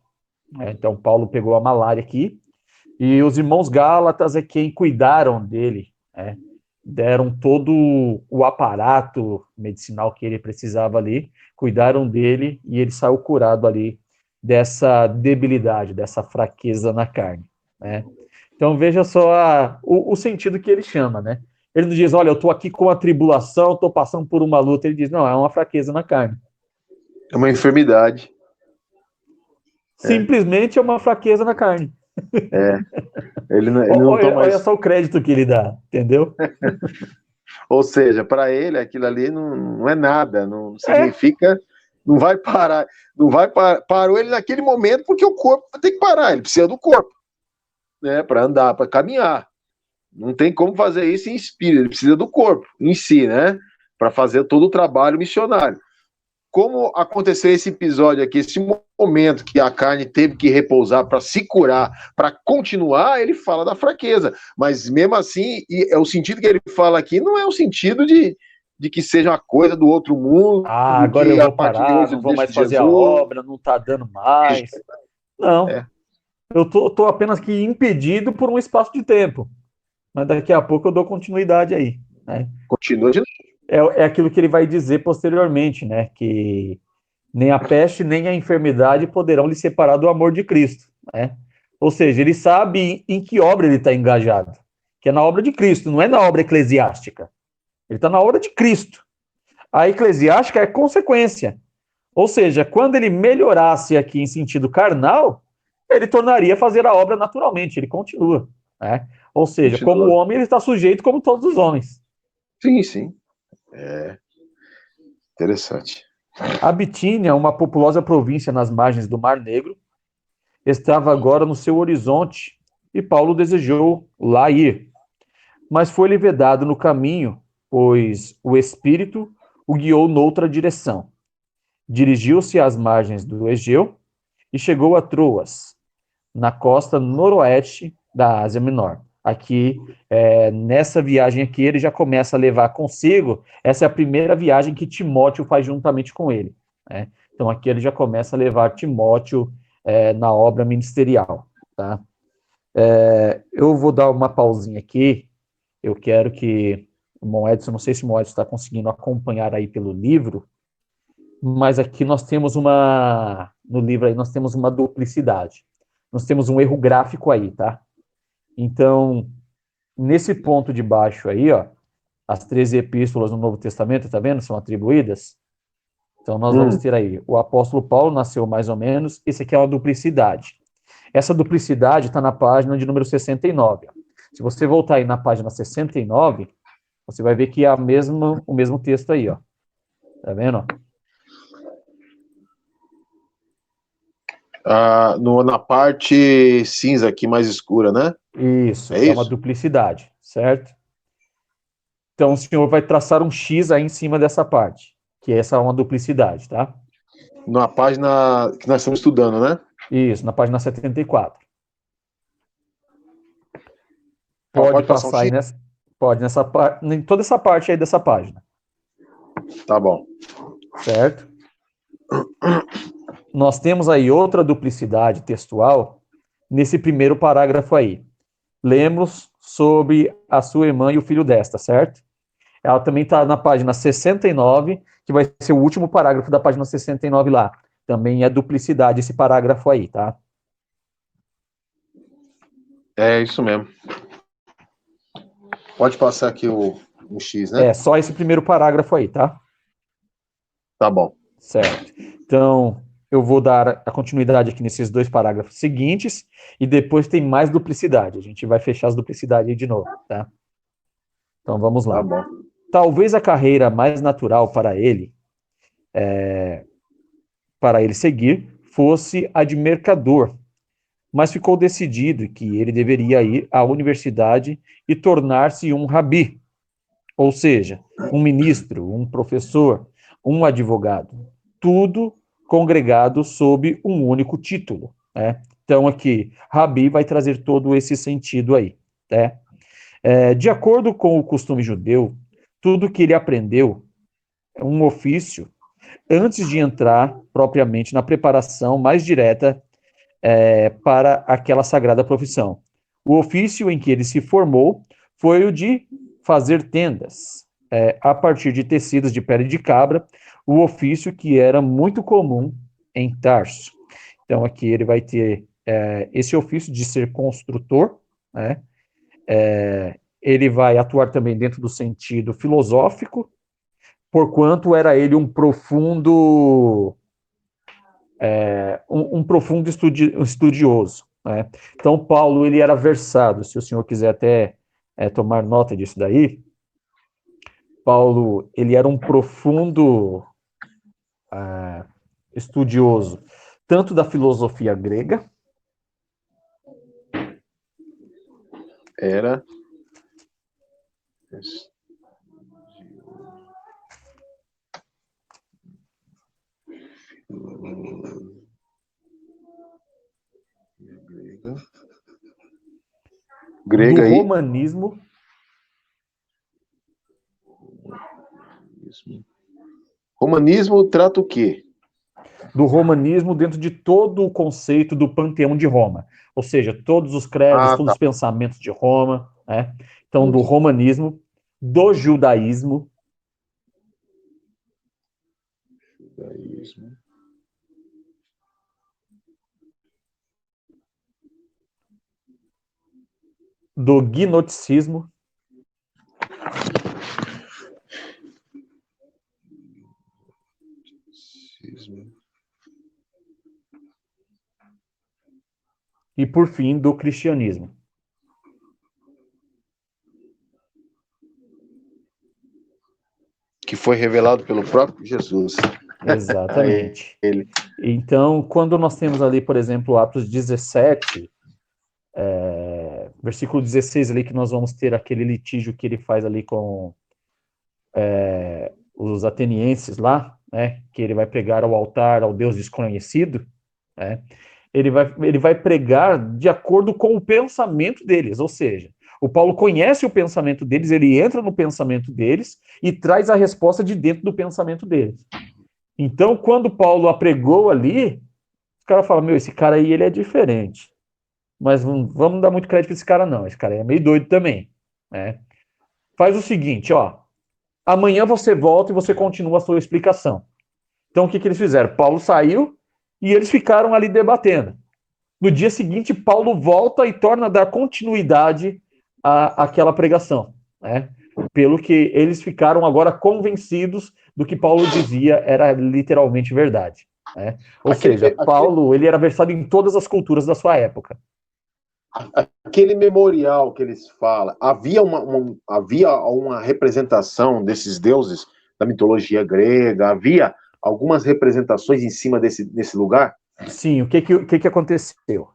S2: Então, Paulo pegou a malária aqui, e os irmãos Gálatas é quem cuidaram dele, né? Deram todo o aparato medicinal que ele precisava ali, cuidaram dele, e ele saiu curado ali dessa debilidade, dessa fraqueza na carne, né? Então, veja só o sentido que ele chama, né? Ele não diz, olha, eu estou aqui com a tribulação, estou passando por uma luta. Ele diz, não, é uma fraqueza na carne.
S1: É uma enfermidade.
S2: Simplesmente é uma fraqueza na carne.
S1: Ele não tá mais...
S2: Olha só o crédito que ele dá, entendeu?
S1: Ou seja, para ele aquilo ali não é nada, não significa, não vai parar, parou ele naquele momento porque o corpo tem que parar, ele precisa do corpo, né, para andar, para caminhar. Não tem como fazer isso em espírito, ele precisa do corpo em si, né, para fazer todo o trabalho missionário. Como aconteceu esse episódio aqui, esse momento que a carne teve que repousar para se curar, para continuar, ele fala da fraqueza. Mas mesmo assim, o sentido que ele fala aqui não é o sentido de que seja uma coisa do outro mundo.
S2: Agora eu vou parar, não vou mais fazer a obra, não está dando mais. Não. Eu tô apenas que impedido por um espaço de tempo. Mas daqui a pouco eu dou continuidade aí, né?
S1: Continua de novo.
S2: É aquilo que ele vai dizer posteriormente, né? Que nem a peste nem a enfermidade poderão lhe separar do amor de Cristo, né? Ou seja, ele sabe em que obra ele está engajado, que é na obra de Cristo, não é na obra eclesiástica. Ele está na obra de Cristo. A eclesiástica é consequência. Ou seja, quando ele melhorasse aqui em sentido carnal, ele tornaria a fazer a obra naturalmente, ele continua, né? Ou seja, como homem, ele está sujeito como todos os homens.
S1: Sim, sim. Interessante.
S2: A Bitínia, uma populosa província nas margens do Mar Negro, estava agora no seu horizonte e Paulo desejou lá ir. Mas foi-lhe vedado no caminho, pois o Espírito o guiou noutra direção. Dirigiu-se às margens do Egeu e chegou a Troas, na costa noroeste da Ásia Menor. Aqui, nessa viagem aqui, ele já começa a levar consigo, essa é a primeira viagem que Timóteo faz juntamente com ele, né? Então aqui ele já começa a levar Timóteo na obra ministerial, tá? Eu vou dar uma pausinha aqui, eu quero que o Moedson, não sei se o Moedson está conseguindo acompanhar aí pelo livro, mas aqui nós temos no livro aí nós temos uma duplicidade, nós temos um erro gráfico aí, tá? Então, nesse ponto de baixo aí, ó, as 13 epístolas no Novo Testamento, tá vendo? São atribuídas. Então, nós vamos ter aí, o apóstolo Paulo nasceu mais ou menos, esse aqui é uma duplicidade. Essa duplicidade está na página de número 69. Ó. Se você voltar aí na página 69, você vai ver que é o mesmo texto aí, ó. Tá vendo?
S1: Na parte cinza aqui, mais escura, né?
S2: Isso, é uma duplicidade, certo? Então, o senhor vai traçar um X aí em cima dessa parte, que essa é uma duplicidade, tá?
S1: Na página que nós estamos estudando, né?
S2: Isso, na página 74. Pode passar aí nessa parte, em toda essa parte aí dessa página.
S1: Tá bom.
S2: Certo? Nós temos aí outra duplicidade textual nesse primeiro parágrafo aí. Lemos sobre a sua irmã e o filho desta, certo? Ela também está na página 69, que vai ser o último parágrafo da página 69 lá. Também é duplicidade esse parágrafo aí, tá?
S1: É isso mesmo. Pode passar aqui o X, né?
S2: É, só esse primeiro parágrafo aí, tá?
S1: Tá bom.
S2: Certo. Então, eu vou dar a continuidade aqui nesses dois parágrafos seguintes, e depois tem mais duplicidade. A gente vai fechar as duplicidades aí de novo, tá? Então, vamos lá.
S1: Tá bom.
S2: Talvez a carreira mais natural para ele seguir fosse a de mercador, mas ficou decidido que ele deveria ir à universidade e tornar-se um rabi, ou seja, um ministro, um professor, um advogado, tudo congregado sob um único título, né? Então aqui, rabi vai trazer todo esse sentido aí, né? De acordo com o costume judeu, tudo que ele aprendeu é um ofício antes de entrar propriamente na preparação mais direta para aquela sagrada profissão. O ofício em que ele se formou foi o de fazer tendas, a partir de tecidos de pele de cabra, o ofício que era muito comum em Tarso. Então, aqui ele vai ter esse ofício de ser construtor, né? Ele vai atuar também dentro do sentido filosófico, porquanto era ele um profundo estudioso, né? Então, Paulo, ele era versado, se o senhor quiser até tomar nota disso daí, Paulo, ele era um profundo estudioso, tanto da filosofia grega,
S1: Era. Grega
S2: do
S1: aí.
S2: romanismo,
S1: Romanismo trata o quê?
S2: do romanismo dentro de todo o conceito do panteão de Roma, ou seja, todos os credos, todos
S1: Tá.
S2: os pensamentos de Roma, né? Então, do romanismo, do judaísmo,
S1: Judaísmo.
S2: do gnosticismo, e, por fim, do cristianismo.
S1: Que foi revelado pelo próprio Jesus.
S2: Exatamente.
S1: Ele.
S2: Então, quando nós temos ali, por exemplo, Atos 17, versículo 16 ali, que nós vamos ter aquele litígio que ele faz ali com os atenienses lá, né, que ele vai pregar ao altar ao Deus desconhecido, né, ele vai pregar de acordo com o pensamento deles, ou seja, o Paulo conhece o pensamento deles, ele entra no pensamento deles e traz a resposta de dentro do pensamento deles. Então, quando Paulo apregou ali, os caras falam, meu, esse cara aí ele é diferente. Mas não vamos dar muito crédito para esse cara, não. Esse cara aí é meio doido também, né? Faz o seguinte, ó. Amanhã você volta e você continua a sua explicação. Então, o que eles fizeram? Paulo saiu e eles ficaram ali debatendo. No dia seguinte, Paulo volta e torna a dar continuidade àquela pregação, né? Pelo que eles ficaram agora convencidos do que Paulo dizia era literalmente verdade, né? Ou seja, Paulo ele era versado em todas as culturas da sua época.
S1: Aquele memorial que eles falam, havia uma representação desses deuses da mitologia grega, havia algumas representações em cima desse lugar?
S2: Sim, o que aconteceu?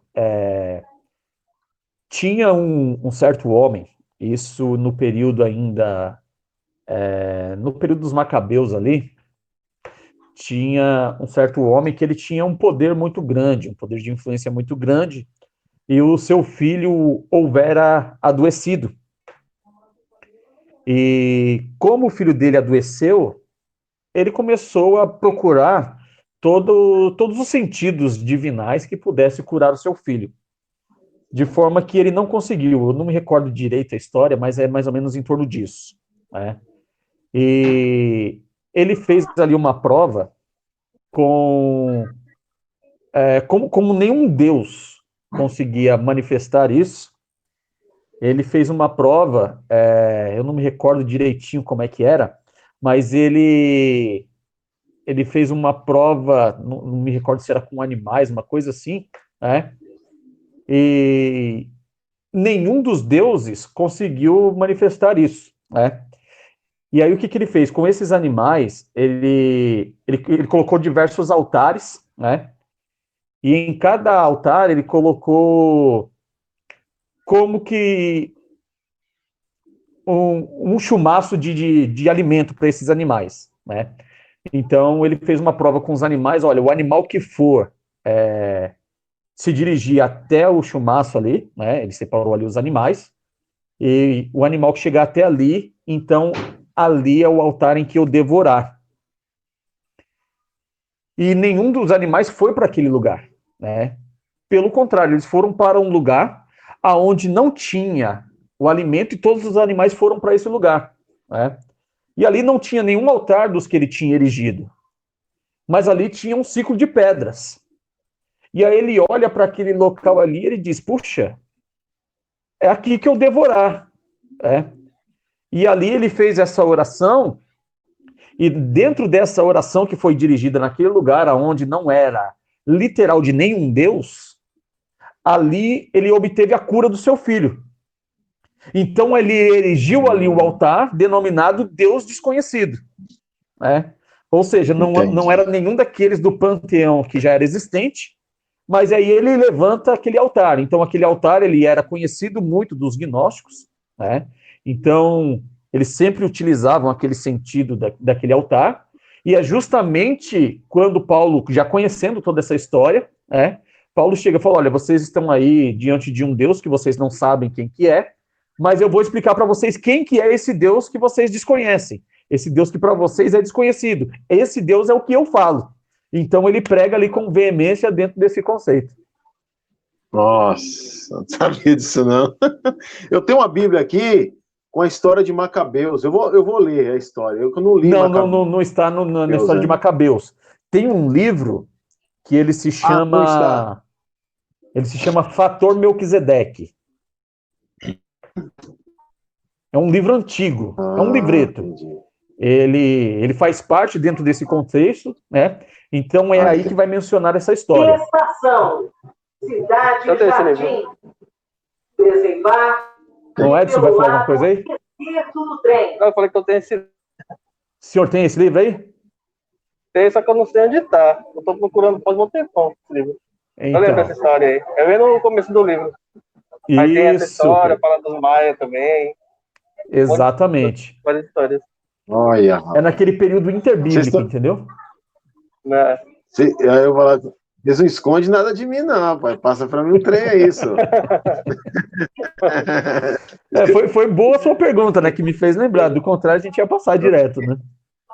S2: Tinha um certo homem, isso no período ainda, no período dos Macabeus ali, tinha um certo homem que ele tinha um poder muito grande, um poder de influência muito grande, e o seu filho houvera adoecido. E como o filho dele adoeceu, ele começou a procurar todos os sentidos divinais que pudesse curar o seu filho. De forma que ele não conseguiu. Eu não me recordo direito a história, mas é mais ou menos em torno disso, né? E ele fez ali uma prova como nenhum Deus conseguia manifestar isso. Ele fez uma prova, eu não me recordo direitinho como é que era, mas ele fez uma prova, não me recordo se era com animais, uma coisa assim, né? E nenhum dos deuses conseguiu manifestar isso, né? E aí o que ele fez? Com esses animais, ele colocou diversos altares, né? E em cada altar ele colocou como que um chumaço de alimento para esses animais, né? Então ele fez uma prova com os animais, olha, o animal que for se dirigir até o chumaço ali, né? Ele separou ali os animais, e o animal que chegar até ali, então ali é o altar em que eu devorar. E nenhum dos animais foi para aquele lugar, né? Pelo contrário, eles foram para um lugar aonde não tinha o alimento e todos os animais foram para esse lugar, né? E ali não tinha nenhum altar dos que ele tinha erigido, mas ali tinha um ciclo de pedras. E aí ele olha para aquele local ali e ele diz, puxa, é aqui que eu devorar, né? E ali ele fez essa oração, e dentro dessa oração que foi dirigida naquele lugar onde não era literal de nenhum Deus, ali ele obteve a cura do seu filho. Então ele erigiu ali o altar denominado Deus Desconhecido, né? Ou seja, não era nenhum daqueles do panteão que já era existente, mas aí ele levanta aquele altar. Então aquele altar ele era conhecido muito dos gnósticos, né? Então eles sempre utilizavam aquele sentido daquele altar, e é justamente quando Paulo, já conhecendo toda essa história, né, Paulo chega e fala, olha, vocês estão aí diante de um Deus que vocês não sabem quem que é, mas eu vou explicar para vocês quem que é esse Deus que vocês desconhecem, esse Deus que para vocês é desconhecido. Esse Deus é o que eu falo. Então ele prega ali com veemência dentro desse conceito.
S1: Nossa, não sabia disso não. Eu tenho uma Bíblia aqui com a história de Macabeus. Eu vou ler a história. Eu não li Macabeus.
S2: Não está na história de Macabeus. Tem um livro que ele se chama Fator Melquisedeque. É um livro antigo, é um livreto.
S1: Entendi.
S2: Ele faz parte dentro desse contexto, né? Então é aí que vai mencionar essa história.
S3: Estação, cidade, jardim, desembarque.
S2: Não, Edson, vai falar alguma coisa aí?
S3: Eu falei que eu tenho esse...
S2: O senhor tem esse livro aí?
S3: Tem, só que eu não sei onde está. Eu estou procurando faz um tempão esse livro.
S2: Então.
S3: Eu lembro dessa história aí. Eu vi no começo do livro. Aí tem essa história, fala dos Maia também.
S2: Exatamente.
S3: Várias histórias.
S1: Olha.
S2: É naquele período interbíblico, entendeu?
S3: Né?
S1: Aí eu falo, eles não esconde nada de mim, não, pai. Passa para mim um trem, é isso.
S2: Foi boa a sua pergunta, né? Que me fez lembrar. Do contrário, a gente ia passar direto, né?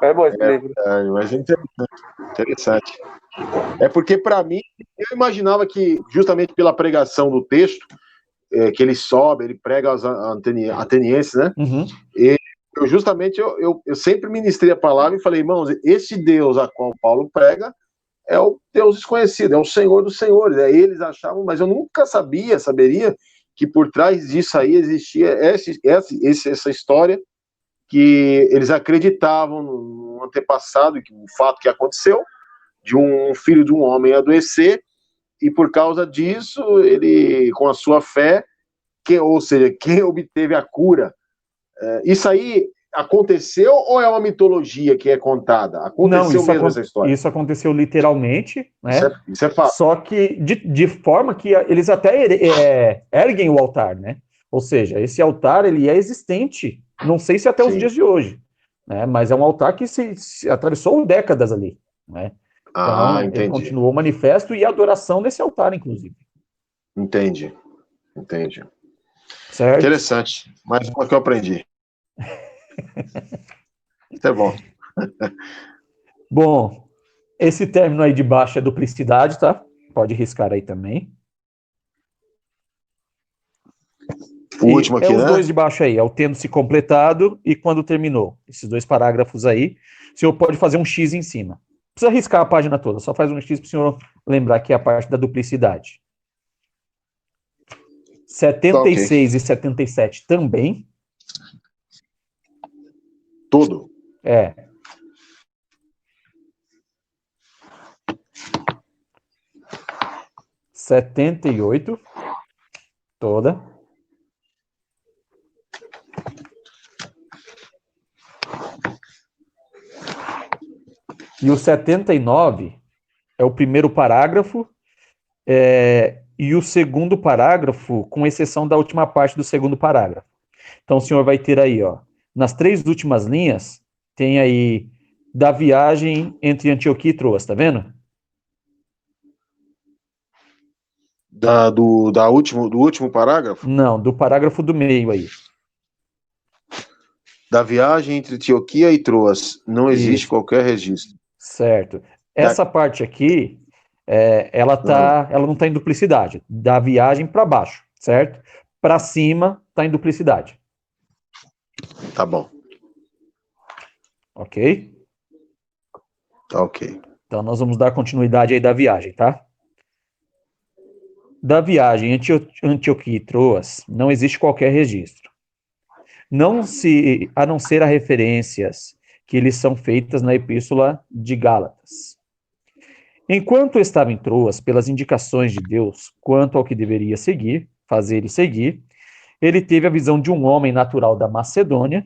S3: É bom esse livro.
S1: Mas é interessante. É porque, para mim, eu imaginava que, justamente pela pregação do texto, que ele sobe, ele prega aos atenienses, né?
S2: Uhum.
S1: E eu sempre ministrei a palavra e falei, irmãos, esse Deus a qual Paulo prega é o Deus desconhecido, é o Senhor dos senhores. Eles achavam, mas eu nunca saberia que por trás disso aí existia essa história que eles acreditavam no antepassado, que o fato que aconteceu, de um filho de um homem adoecer, e por causa disso, ele, com a sua fé, ou seja, quem obteve a cura, isso aí aconteceu ou é uma mitologia que é contada? Aconteceu mesmo essa história?
S2: Isso aconteceu literalmente, né?
S1: Isso é fato.
S2: Só que de forma que eles até erguem o altar, né? Ou seja, esse altar ele é existente, não sei se até os dias de hoje, né? Mas é um altar que se atravessou décadas ali, né? Então, ele continuou manifesto e adoração nesse altar, inclusive.
S1: Entendi.
S2: Certo?
S1: Interessante. Mais uma que eu aprendi. Isso é bom.
S2: Bom, esse término aí de baixo é duplicidade, tá? Pode riscar aí também.
S1: O último aqui,
S2: os
S1: né?
S2: dois de baixo aí, é o tendo se completado e quando terminou. Esses dois parágrafos aí. O senhor pode fazer um X em cima. Não precisa riscar a página toda, só faz um X para o senhor lembrar que é a parte da duplicidade. 76 e 77 também.
S1: Todo.
S2: É. Setenta e oito toda. E o 79 é o primeiro parágrafo e o segundo parágrafo, com exceção da última parte do segundo parágrafo. Então o senhor vai ter aí, ó, nas 3 últimas linhas, tem aí da viagem entre Antioquia e Troas, tá vendo?
S1: Do último parágrafo?
S2: Não, do parágrafo do meio aí.
S1: Da viagem entre Antioquia e Troas, não existe
S2: Isso.
S1: qualquer registro.
S2: Certo. Essa parte aqui, ela não está em duplicidade. Da viagem para baixo, certo? Para cima está em duplicidade.
S1: Tá bom.
S2: Ok?
S1: Tá ok.
S2: Então nós vamos dar continuidade aí da viagem, tá? Da viagem Antioquia e Troas, não existe qualquer registro. A não ser a referências que lhes são feitas na epístola de Gálatas. Enquanto estava em Troas, pelas indicações de Deus quanto ao que deveria fazer e seguir, ele teve a visão de um homem natural da Macedônia.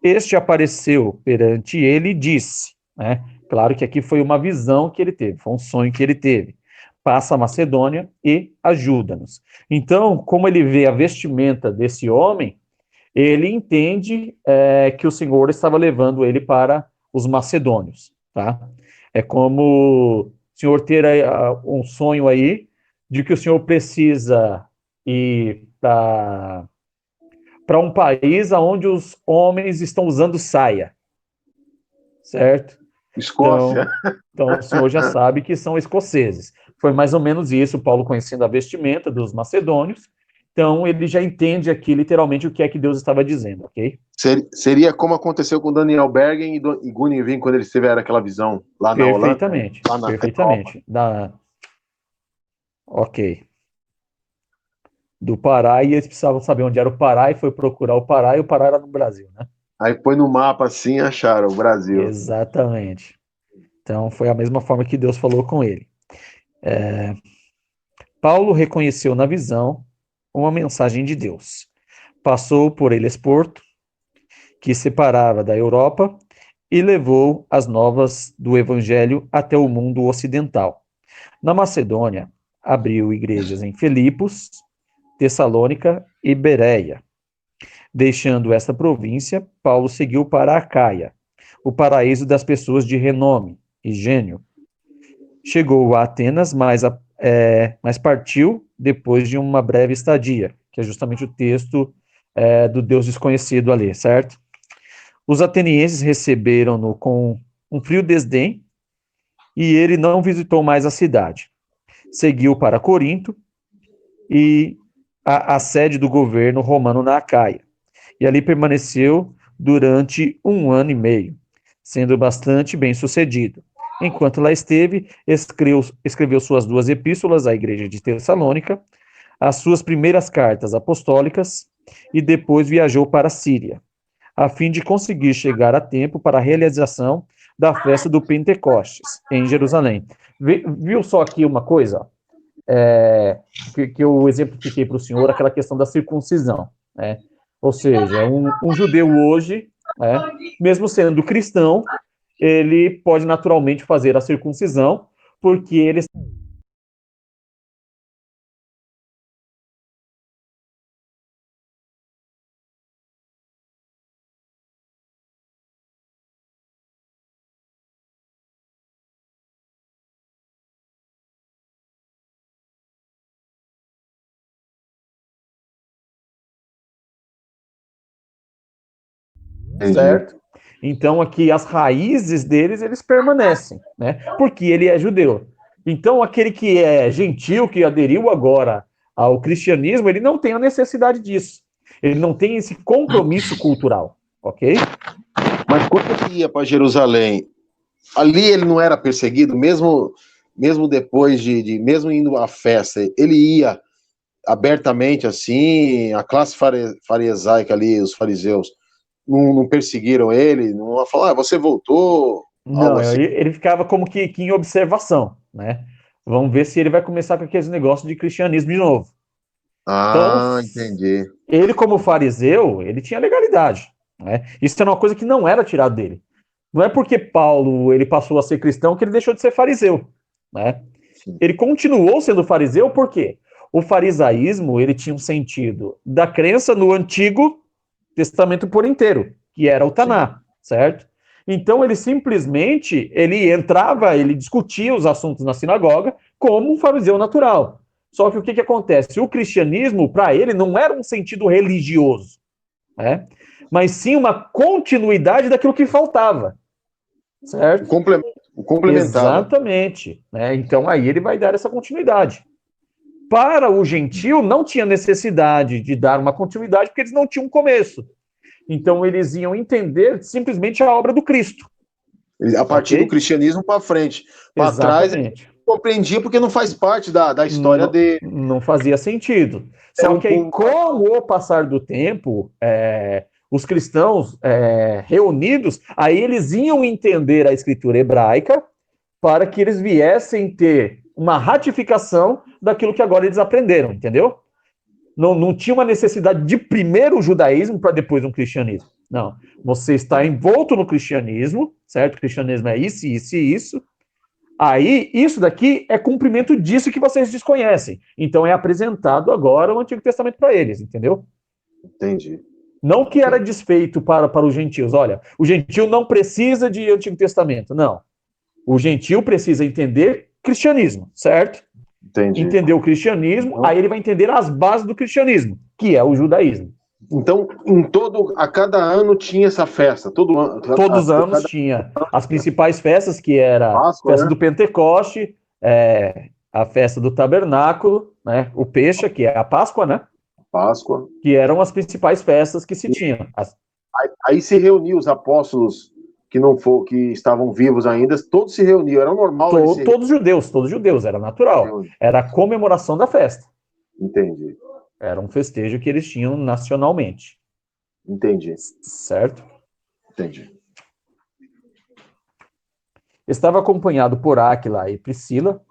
S2: Este apareceu perante ele e disse, né? Claro que aqui foi uma visão que ele teve, foi um sonho que ele teve. Passa a Macedônia e ajuda-nos. Então, como ele vê a vestimenta desse homem, ele entende que o Senhor estava levando ele para os macedônios, tá? É como o Senhor ter um sonho aí de que o Senhor precisa ir para um país onde os homens estão usando saia, certo?
S1: Escócia.
S2: Então o senhor já sabe que são escoceses. Foi mais ou menos isso, Paulo conhecendo a vestimenta dos macedônios, então ele já entende aqui literalmente o que é que Deus estava dizendo, ok?
S1: Seria como aconteceu com Daniel Bergen e Gunivin quando eles tiveram aquela visão lá na Holanda.
S2: Perfeitamente,
S1: Lá na
S2: perfeitamente. Ok. Do Pará, e eles precisavam saber onde era o Pará, e foi procurar o Pará, e o Pará era no Brasil, né?
S1: Aí põe no mapa assim, acharam o Brasil.
S2: Exatamente. Então foi a mesma forma que Deus falou com ele. Paulo reconheceu na visão uma mensagem de Deus. Passou por Helesporto, que separava da Europa, e levou as novas do Evangelho até o mundo ocidental. Na Macedônia, abriu igrejas em Filipos, Tessalônica e Bereia. Deixando esta província, Paulo seguiu para Acaia, o paraíso das pessoas de renome e gênio. Chegou a Atenas, mas partiu depois de uma breve estadia, que é justamente o texto do Deus desconhecido ali, certo? Os atenienses receberam-no com um frio desdém e ele não visitou mais a cidade. Seguiu para Corinto e a sede do governo romano na Acaia. E ali permaneceu durante 1 ano e meio, sendo bastante bem sucedido. Enquanto lá esteve, escreveu suas 2 epístolas à igreja de Tessalônica, as suas primeiras cartas apostólicas e depois viajou para a Síria, a fim de conseguir chegar a tempo para a realização da festa do Pentecostes, em Jerusalém. Viu só aqui uma coisa? Que eu exemplifiquei para o senhor, aquela questão da circuncisão, né? Ou seja, um judeu hoje, né, mesmo sendo cristão, ele pode naturalmente fazer a circuncisão, porque ele
S1: Entendi.
S2: certo? Então, aqui, as raízes deles, eles permanecem, né? Porque ele é judeu. Então, aquele que é gentil, que aderiu agora ao cristianismo, ele não tem a necessidade disso. Ele não tem esse compromisso cultural, ok?
S1: Mas quando ele ia para Jerusalém, ali ele não era perseguido, mesmo depois mesmo indo à festa, ele ia abertamente assim, a classe farisaica ali, os fariseus, não perseguiram ele, não falaram, você voltou, algo
S2: Não,
S1: assim.
S2: ele ficava como que em observação, né? Vamos ver se ele vai começar com aqueles negócios de cristianismo de novo. Então,
S1: Entendi.
S2: ele como fariseu, ele tinha legalidade, né? Isso era uma coisa que não era tirado dele. Não é porque Paulo ele passou a ser cristão que ele deixou de ser fariseu, né?
S1: Sim.
S2: Ele continuou sendo fariseu porque o farisaísmo ele tinha um sentido da crença no Antigo Testamento por inteiro, que era o Taná, certo? Então ele simplesmente ele entrava, ele discutia os assuntos na sinagoga como um fariseu natural. Só que o que acontece? O cristianismo, para ele, não era um sentido religioso, né? Mas sim uma continuidade daquilo que faltava, certo?
S1: O complementava.
S2: Exatamente, né? Então aí ele vai dar essa continuidade. Para o gentil, não tinha necessidade de dar uma continuidade, porque eles não tinham um começo. Então eles iam entender simplesmente a obra do Cristo.
S1: A partir do cristianismo para frente. Para trás, ele compreendia porque não faz parte da história dele.
S2: Não fazia sentido. Só que aí, com o passar do tempo, os cristãos reunidos, aí eles iam entender a escritura hebraica para que eles viessem ter uma ratificação daquilo que agora eles aprenderam, entendeu? Não tinha uma necessidade de primeiro o judaísmo para depois um cristianismo. Não. Você está envolto no cristianismo, certo? O cristianismo é isso, isso e isso. Aí, isso daqui é cumprimento disso que vocês desconhecem. Então, é apresentado agora o Antigo Testamento para eles, entendeu?
S1: Entendi.
S2: Não que era desfeito para os gentios. Olha, o gentio não precisa de Antigo Testamento. Não. O gentio precisa entender cristianismo, certo?
S1: Entendi.
S2: Entender o cristianismo, aí ele vai entender as bases do cristianismo, que é o judaísmo.
S1: Então, a cada ano tinha essa festa.
S2: Todos os anos tinha as principais festas, que era
S1: Páscoa,
S2: a festa,
S1: né?
S2: do Pentecoste, a festa do Tabernáculo, né? O Peixe, que é a Páscoa, né?
S1: Páscoa.
S2: Que eram as principais festas que se tinham.
S1: Aí se reuniu os apóstolos que estavam vivos ainda, todos se reuniam, era normal.
S2: Todos judeus, era natural. Era a comemoração da festa.
S1: Entendi.
S2: Era um festejo que eles tinham nacionalmente.
S1: Entendi.
S2: Certo?
S1: Entendi.
S2: Estava acompanhado por Áquila e Priscila,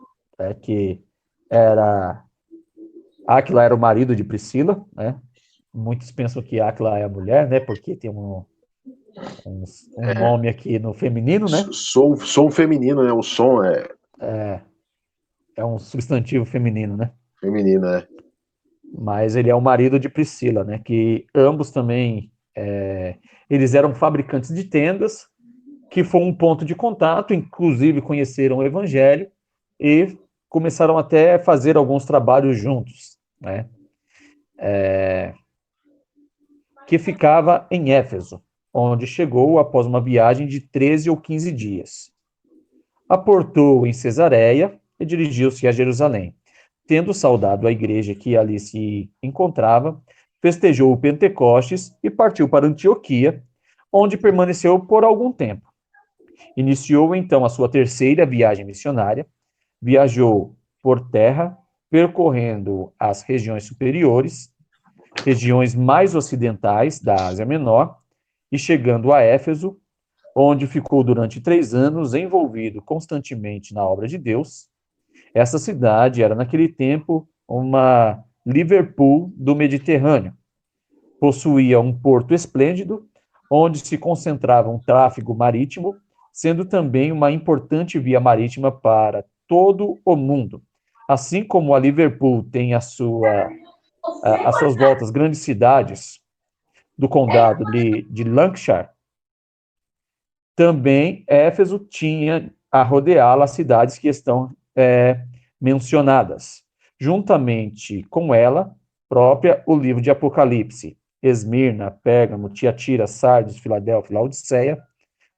S2: que Áquila era o marido de Priscila, né? Muitos pensam que Áquila é a mulher, né? Porque tem um nome aqui no feminino, né?
S1: Som feminino, né? O som
S2: é um substantivo feminino, né?
S1: Feminino, é.
S2: Mas ele é o marido de Priscila, né? Que ambos também eles eram fabricantes de tendas, que foi um ponto de contato, inclusive conheceram o Evangelho e começaram até a fazer alguns trabalhos juntos, né? Que ficava em Éfeso, onde chegou após uma viagem de 13 ou 15 dias. Aportou em Cesareia e dirigiu-se a Jerusalém. Tendo saudado a igreja que ali se encontrava, festejou o Pentecostes e partiu para Antioquia, onde permaneceu por algum tempo. Iniciou então a sua terceira viagem missionária, viajou por terra, percorrendo as regiões superiores, regiões mais ocidentais da Ásia Menor, e chegando a Éfeso, onde ficou durante 3 anos envolvido constantemente na obra de Deus. Essa cidade era, naquele tempo, uma Liverpool do Mediterrâneo. Possuía um porto esplêndido, onde se concentrava um tráfego marítimo, sendo também uma importante via marítima para todo o mundo. Assim como a Liverpool tem às suas voltas grandes cidades do condado de Lancashire, também Éfeso tinha a rodeá-la as cidades que estão mencionadas. Juntamente com ela própria, o livro de Apocalipse, Esmirna, Pérgamo, Tiatira, Sardes, Filadélfia, Laodiceia,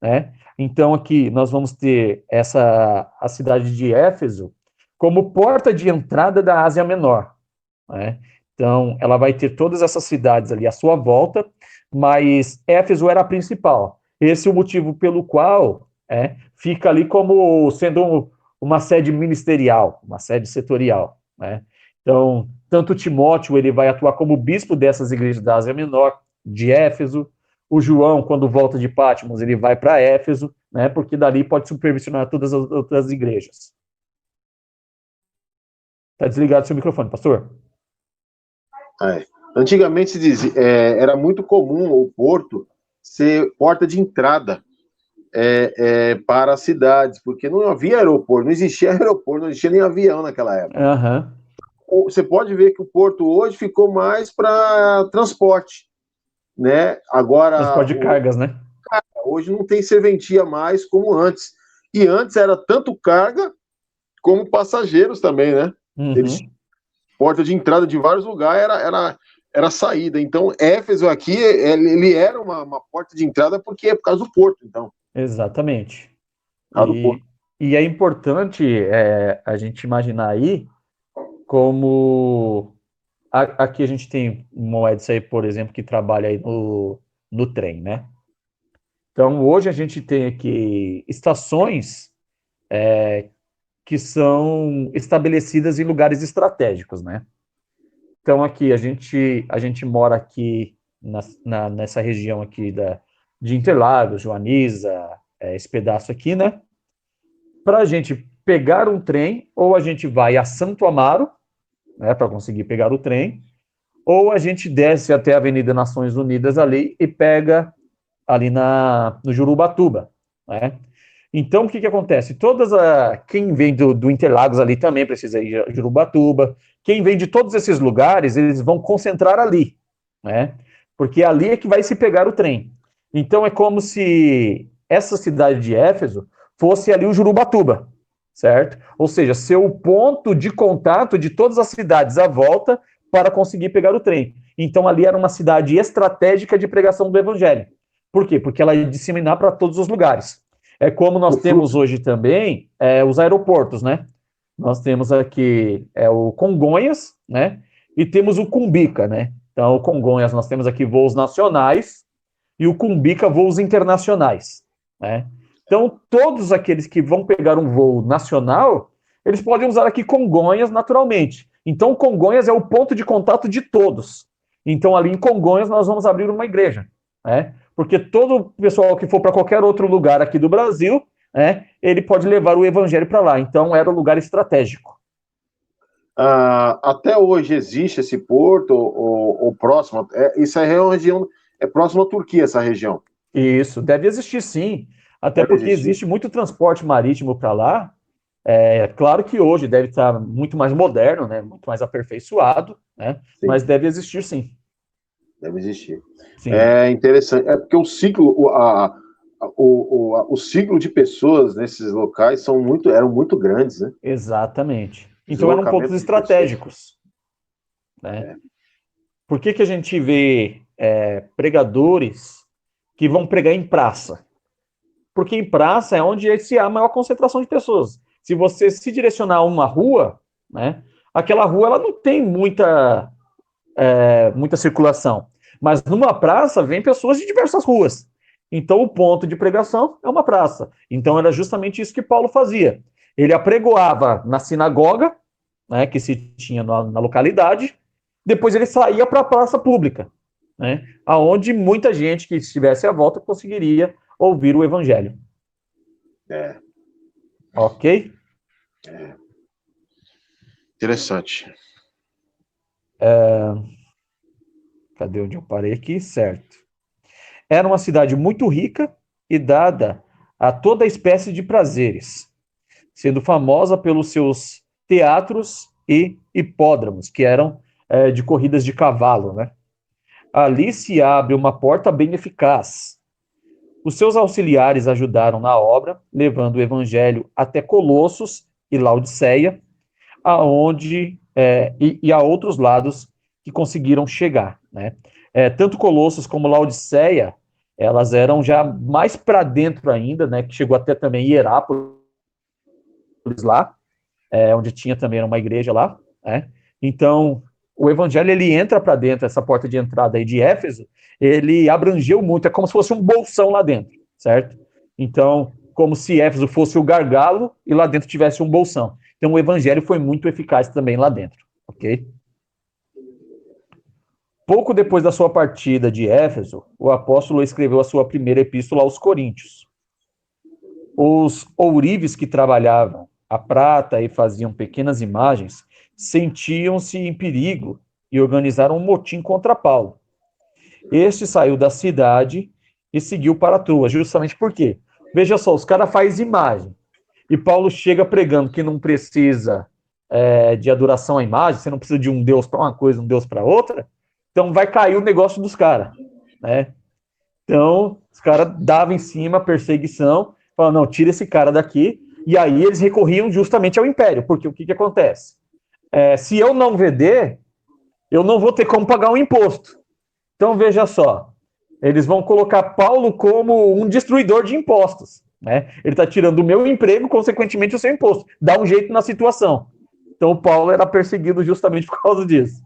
S2: né? Então aqui nós vamos ter a cidade de Éfeso como porta de entrada da Ásia Menor, né? Então ela vai ter todas essas cidades ali à sua volta, mas Éfeso era a principal. Esse é o motivo pelo qual fica ali como sendo uma sede ministerial, uma sede setorial, né? Então, tanto Timóteo, ele vai atuar como bispo dessas igrejas da Ásia Menor, de Éfeso. O João, quando volta de Patmos, ele vai para Éfeso, né? Porque dali pode supervisionar todas as outras igrejas. Está desligado seu microfone, pastor?
S1: Antigamente se dizia, era muito comum o porto ser porta de entrada para as cidades, porque não havia aeroporto, não existia aeroporto, não existia nem avião naquela época. Você pode ver que o porto hoje ficou mais para transporte, né? Agora
S2: transporte de cargas, né?
S1: Hoje não tem serventia mais como antes. E antes era tanto carga como passageiros também, né? Eles, porta de entrada de vários lugares era saída. Então, Éfeso aqui, ele era uma porta de entrada porque é por causa do porto, então.
S2: Exatamente.
S1: Porto.
S2: E é importante a gente imaginar aí como aqui a gente tem um Edson aí, por exemplo, que trabalha aí no trem, né? Então, hoje a gente tem aqui estações que são estabelecidas em lugares estratégicos, né? Então, aqui, a gente mora aqui nessa região aqui de Interlagos, Joaniza, esse pedaço aqui, né? Para a gente pegar um trem, ou a gente vai a Santo Amaro, né, para conseguir pegar o trem, ou a gente desce até a Avenida Nações Unidas ali e pega ali no Jurubatuba, né? Então, o que acontece? Quem vem do Interlagos ali também precisa ir a Jurubatuba. Quem vem de todos esses lugares, eles vão concentrar ali, né? Porque ali é que vai se pegar o trem. Então, é como se essa cidade de Éfeso fosse ali o Jurubatuba, certo? Ou seja, ser o ponto de contato de todas as cidades à volta para conseguir pegar o trem. Então, ali era uma cidade estratégica de pregação do evangelho. Por quê? Porque ela ia disseminar para todos os lugares. É como nós temos hoje também os aeroportos, né? Nós temos aqui o Congonhas, né? E temos o Cumbica, né? Então, o Congonhas nós temos aqui voos nacionais e o Cumbica voos internacionais, né? Então, todos aqueles que vão pegar um voo nacional, eles podem usar aqui Congonhas naturalmente. Então, Congonhas é o ponto de contato de todos. Então, ali em Congonhas, nós vamos abrir uma igreja, né? Porque todo pessoal que for para qualquer outro lugar aqui do Brasil, ele pode levar o evangelho para lá. Então, era um lugar estratégico.
S1: Até hoje existe esse porto, ou próximo? Isso é uma região, é próximo à Turquia, essa região?
S2: Isso, deve existir sim. Até porque existe muito transporte marítimo para lá. Claro que hoje deve estar muito mais moderno, né? Muito mais aperfeiçoado, né? Mas deve existir sim.
S1: Deve existir.
S2: Sim.
S1: É interessante, porque o ciclo, o ciclo de pessoas nesses locais eram muito grandes, né?
S2: Exatamente. Então eram pontos estratégicos, né? Por que a gente vê pregadores que vão pregar em praça? Porque em praça é onde se há a maior concentração de pessoas. Se você se direcionar a uma rua, né, aquela rua ela não tem muita circulação. Mas numa praça vem pessoas de diversas ruas. Então o ponto de pregação é uma praça. Então era justamente isso que Paulo fazia. Ele apregoava na sinagoga, né, que se tinha na localidade, depois ele saía para a praça pública, né, aonde muita gente que estivesse à volta conseguiria ouvir o evangelho. Ok?
S1: Interessante.
S2: Cadê onde eu parei aqui? Certo. Era uma cidade muito rica e dada a toda espécie de prazeres, sendo famosa pelos seus teatros e hipódromos, que eram de corridas de cavalo, né? Ali se abre uma porta bem eficaz. Os seus auxiliares ajudaram na obra, levando o evangelho até Colossos e Laodiceia, aonde e a outros lados que conseguiram chegar, né? Tanto Colossos como Laodiceia elas eram já mais para dentro ainda, né, que chegou até também Hierápolis lá, onde tinha também uma igreja lá, né? Então, o evangelho, ele entra para dentro, essa porta de entrada aí de Éfeso, ele abrangeu muito, é como se fosse um bolsão lá dentro, certo? Então, como se Éfeso fosse o gargalo e lá dentro tivesse um bolsão. Então, o evangelho foi muito eficaz também lá dentro, ok? Pouco depois da sua partida de Éfeso, o apóstolo escreveu a sua primeira epístola aos Coríntios. Os ourives que trabalhavam a prata e faziam pequenas imagens sentiam-se em perigo e organizaram um motim contra Paulo. Este saiu da cidade e seguiu para Troas, justamente por quê? Veja só, os caras fazem imagem e Paulo chega pregando que não precisa de adoração à imagem, você não precisa de um Deus para uma coisa, um Deus para outra, então vai cair o negócio dos caras, né? Então, os caras davam em cima, perseguição, falavam, não, tira esse cara daqui, e aí eles recorriam justamente ao império, porque o que acontece? Se eu não vender, eu não vou ter como pagar um imposto. Então, veja só, eles vão colocar Paulo como um destruidor de impostos, né? Ele está tirando o meu emprego, consequentemente o seu imposto. Dá um jeito na situação. Então, o Paulo era perseguido justamente por causa disso.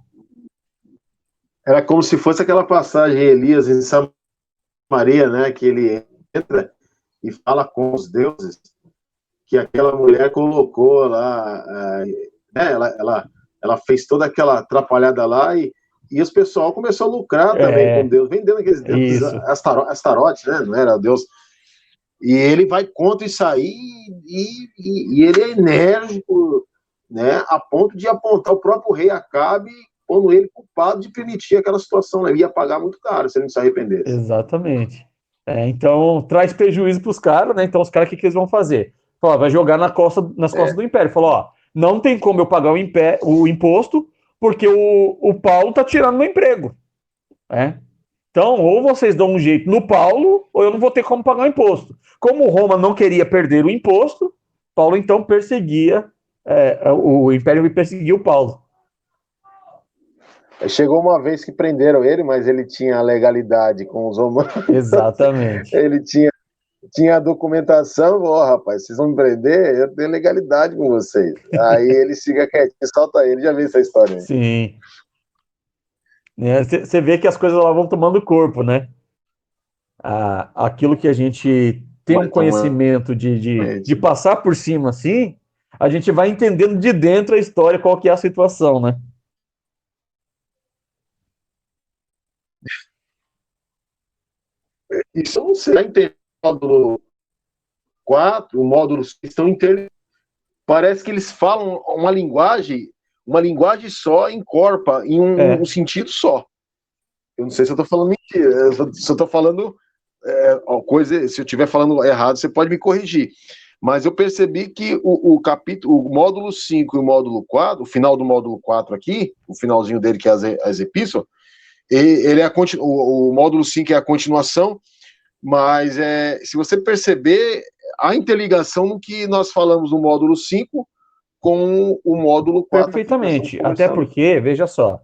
S1: Era como se fosse aquela passagem Elias em Samaria, né? Que ele entra e fala com os deuses, que aquela mulher colocou lá, ela fez toda aquela atrapalhada lá e os pessoal começou a lucrar também com Deus, vendendo aqueles deuses Astarote, né? Não era Deus. E ele vai contra isso aí e ele é enérgico, né? A ponto de apontar o próprio rei Acabe, pondo ele culpado de permitir aquela situação, né? Ele ia pagar muito caro se ele não se arrependesse.
S2: Exatamente. Então, traz prejuízo para os caras, né? Então, os caras, o que eles vão fazer? Fala, vai jogar nas costas do império. Falou, ó, não tem como eu pagar o imposto, porque o Paulo tá tirando meu emprego. Né? Então, ou vocês dão um jeito no Paulo, ou eu não vou ter como pagar o imposto. Como Roma não queria perder o imposto, Paulo então perseguia, o império perseguia o Paulo.
S1: Chegou uma vez que prenderam ele, mas ele tinha legalidade com os romanos.
S2: Exatamente.
S1: Ele tinha a documentação, rapaz, vocês vão me prender, eu tenho legalidade com vocês. Aí ele fica quietinho, solta ele, já viu essa história aí.
S2: Sim. Você vê que as coisas lá vão tomando corpo, né? Aquilo que a gente tem um conhecimento de passar por cima assim, a gente vai entendendo de dentro a história, qual que é a situação, né?
S1: Isso eu não sei. O módulo 4, o módulo 5 estão interligados. Parece que eles falam uma linguagem só, encorpa em um sentido só. Eu não sei se eu estou falando mentira, se eu estou falando coisa, se eu estiver falando errado, você pode me corrigir. Mas eu percebi que o módulo 5 e o módulo 4, o final do módulo 4 aqui, o finalzinho dele, que é as epístolas, ele é o módulo 5 é a continuação, mas se você perceber, há interligação no que nós falamos no módulo 5 com o módulo 4.
S2: Perfeitamente, até porque, veja só,